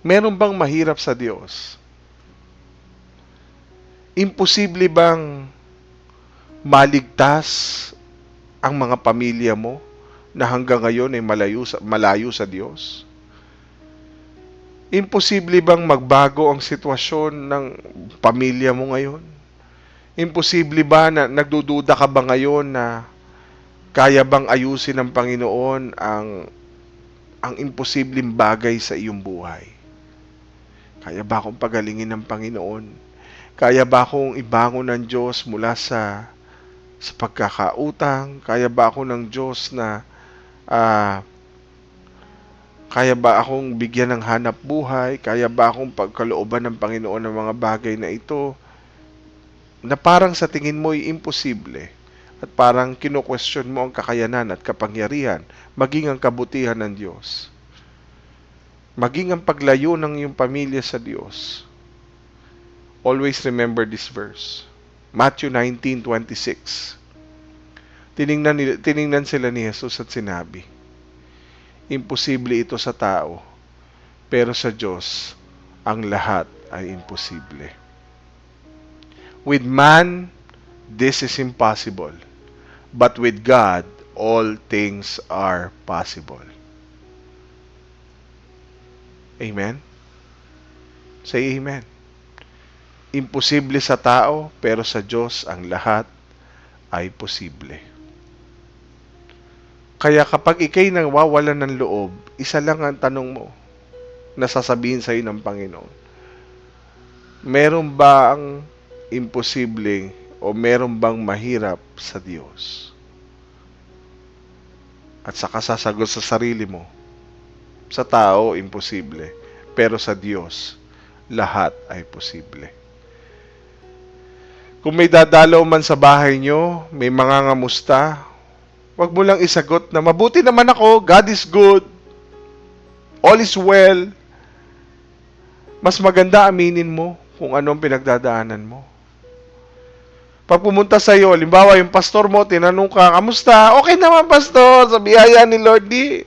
Meron bang mahirap sa Diyos? Imposible bang maligtas ang mga pamilya mo na hanggang ngayon ay malayo sa Diyos? Imposible bang magbago ang sitwasyon ng pamilya mo ngayon? Imposible ba na nagdududa ka ba ngayon na kaya bang ayusin ng Panginoon ang imposibleng bagay sa iyong buhay? Kaya ba akong pagalingin ng Panginoon? Kaya ba akong ibangon ng Diyos mula sa pagkakautang? Kaya ba ako ng Diyos na kaya ba akong bigyan ng hanap buhay? Kaya ba akong pagkalooban ng Panginoon ng mga bagay na ito na parang sa tingin mo ay imposible at parang kino-question mo ang kakayanan at kapangyarihan, maging ang kabutihan ng Diyos, maging ang paglayo ng iyong pamilya sa Diyos? Always remember this verse. Matthew 19:26. Tiningnan sila ni Jesus at sinabi, imposible ito sa tao, pero sa Diyos, ang lahat ay imposible. With man, this is impossible, but with God, all things are possible. Amen? Say amen. Imposible sa tao, pero sa Diyos, ang lahat ay posible. Kaya kapag ikay nawawalan ng loob, isa lang ang tanong mo na sasabihin sa iyo ng Panginoon. Meron ba ang imposible o meron bang mahirap sa Diyos? At saka sasagot sa sarili mo, sa tao, imposible. Pero sa Diyos, lahat ay posible. Kung may dadalaw man sa bahay nyo, may mangangamusta, wag mo lang isagot na mabuti naman ako, God is good, all is well. Mas maganda aminin mo kung anong pinagdadaanan mo. Pag pumunta sa iyo, limbawa yung pastor mo, tinanong ka, kamusta? Okay naman pastor, sa biyaya ni Lord, di.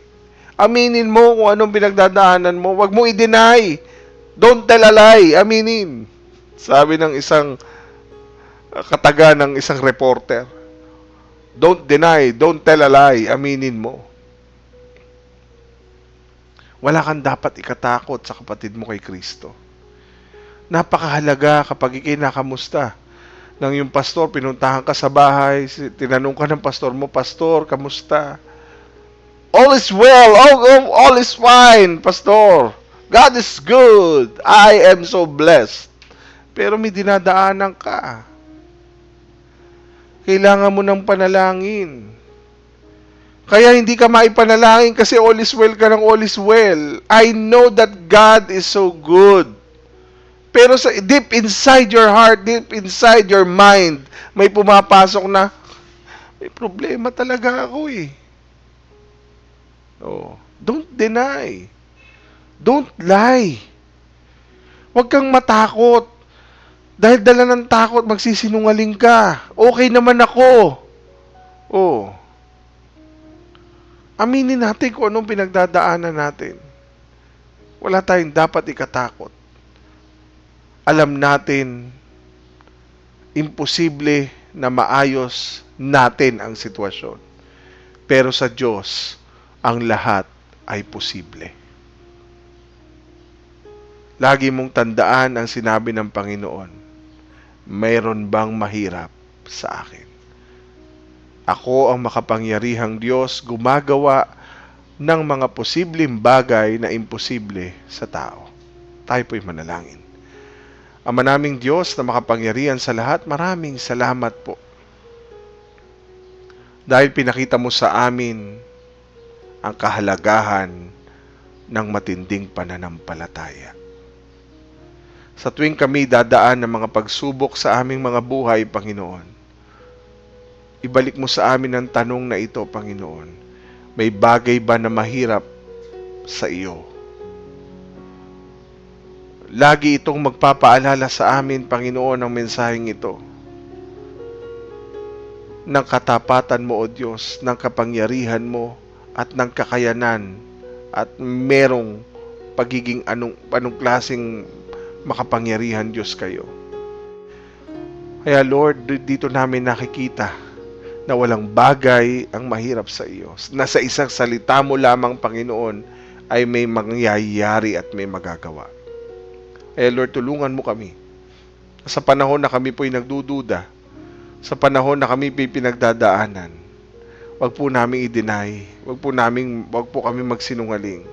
Aminin mo kung anong pinagdadaanan mo. Wag mo i-deny. Don't tell a lie. Aminin. Sabi ng isang kataga ng isang reporter. Don't deny, don't tell a lie, aminin mo. Wala kang dapat ikatakot sa kapatid mo kay Kristo. Napakahalaga kapag ikay nakamusta. Nang yung pastor, pinuntahan ka sa bahay, tinanong ka ng pastor mo, pastor, kamusta? All is well. All is fine, Pastor. God is good. I am so blessed. Pero may dinadaanan ka. Kailangan mo ng panalangin. Kaya hindi ka maipanalangin kasi all is well ka ng all is well. I know that God is so good. Pero sa deep inside your heart, deep inside your mind, may pumapasok na, may problema talaga ako eh. Oh, don't deny. Don't lie. Huwag kang matakot. Dahil dala ng takot, magsisinungaling ka. Okay naman ako. Oh. Aminin natin kung anong pinagdadaanan natin. Wala tayong dapat ikatakot. Alam natin, imposible na maayos natin ang sitwasyon. Pero sa Diyos, ang lahat ay posible. Lagi mong tandaan ang sinabi ng Panginoon, mayroon bang mahirap sa akin? Ako ang makapangyarihang Diyos, gumagawa ng mga posibleng bagay na imposible sa tao. Tayo po'y manalangin. Ama naming Diyos na makapangyarihan sa lahat, maraming salamat po. Dahil pinakita mo sa amin ang kahalagahan ng matinding pananampalataya. Sa tuwing kami dadaan ng mga pagsubok sa aming mga buhay, Panginoon, ibalik mo sa amin ang tanong na ito, Panginoon. May bagay ba na mahirap sa iyo? Lagi itong magpapaalala sa amin, Panginoon, ang mensaheng ito. Ng katapatan mo, O Diyos, ng kapangyarihan mo, at ng kakayanan, at merong pagiging anong klaseng makapangyarihan Diyos kayo. Kaya Lord, dito namin nakikita na walang bagay ang mahirap sa iyo. Na sa isang salita mo lamang, Panginoon, ay may mangyayari at may magagawa. Kaya Lord, tulungan mo kami. Sa panahon na kami po'y nagdududa, sa panahon na kami po'y pinagdadaanan, wag po namin i-deny, wag po kami magsinungaling.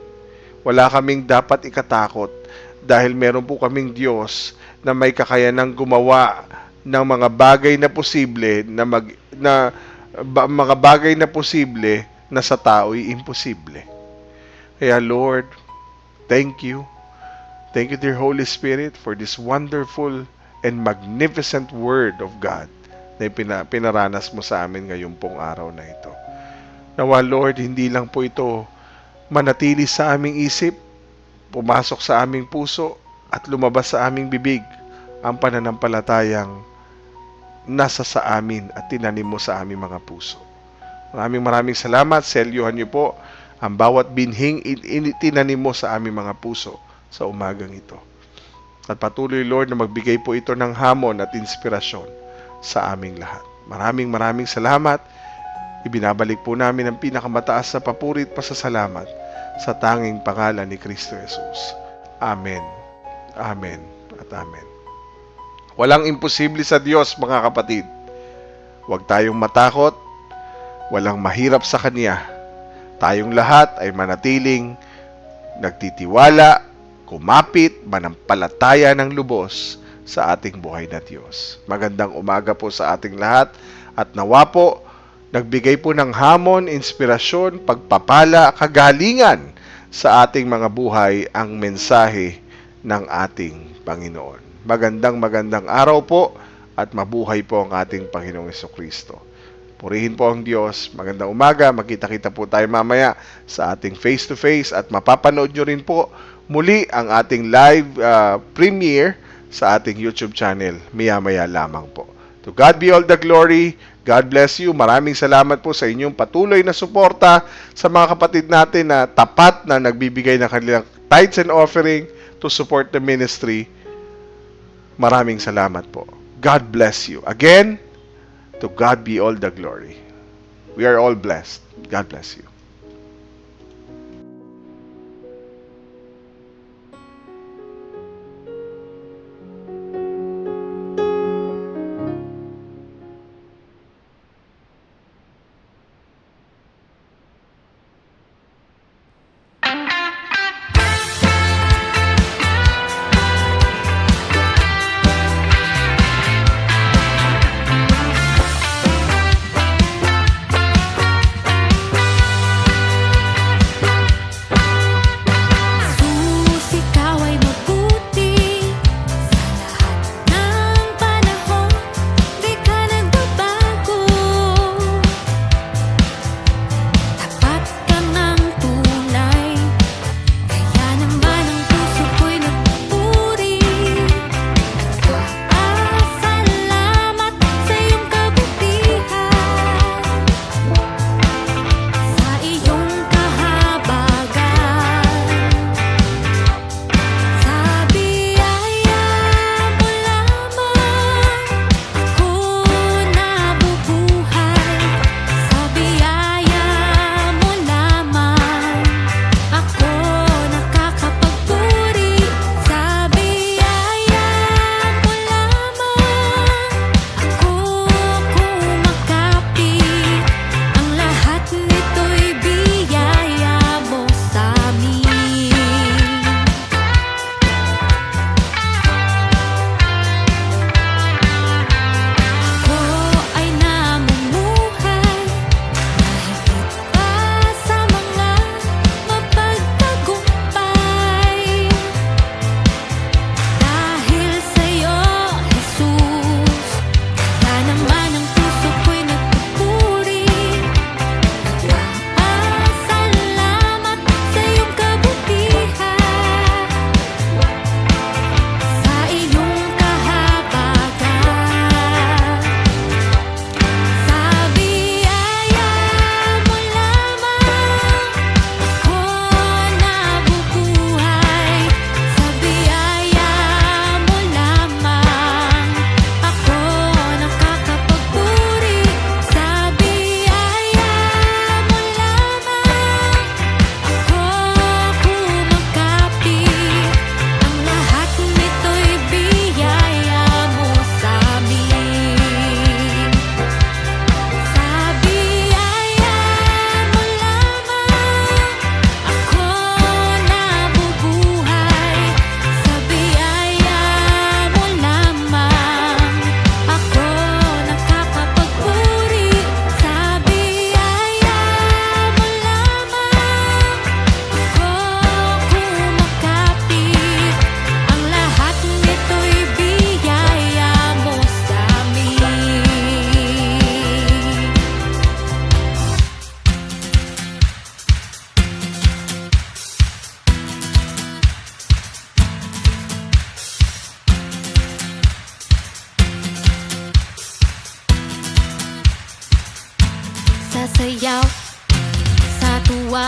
Wala kaming dapat ikatakot dahil meron po kaming Diyos na may kakayanang gumawa ng mga bagay na posible mga bagay na posible na sa tao'y imposible. Kaya Lord, thank you. Thank you, dear Holy Spirit, for this wonderful and magnificent Word of God na pinaranas mo sa amin ngayong pong araw na ito. Nawa Lord, hindi lang po ito manatili sa aming isip, pumasok sa aming puso, at lumabas sa aming bibig ang pananampalatayang nasa sa amin at tinanim mo sa aming mga puso. Maraming salamat. Selyuhan niyo po ang bawat binhing tinanim mo sa aming mga puso sa umagang ito. At patuloy, Lord, na magbigay po ito ng hamon at inspirasyon sa aming lahat. Maraming salamat. Ibinabalik po namin ang pinakamataas na papuri at pasasalamat sa tanging pangalan ni Kristo Jesus. Amen. Amen at amen. Walang imposible sa Diyos, mga kapatid. Huwag tayong matakot. Walang mahirap sa Kanya. Tayong lahat ay manatiling nagtitiwala, kumapit, manampalataya ng lubos sa ating buhay na Diyos. Magandang umaga po sa ating lahat at nawa po nagbigay po ng hamon, inspirasyon, pagpapala, kagalingan sa ating mga buhay ang mensahe ng ating Panginoon. Magandang araw po at mabuhay po ang ating Panginoong Jesucristo. Purihin po ang Diyos. Magandang umaga. Magkita-kita po tayo mamaya sa ating face-to-face at mapapanood nyo rin po muli ang ating live premiere sa ating YouTube channel. Maya-maya lamang po. To God be all the glory. God bless you. Maraming salamat po sa inyong patuloy na suporta sa mga kapatid natin na tapat na nagbibigay ng kanilang tithes and offering to support the ministry. Maraming salamat po. God bless you. Again, to God be all the glory. We are all blessed. God bless you. sayaw sa tuwa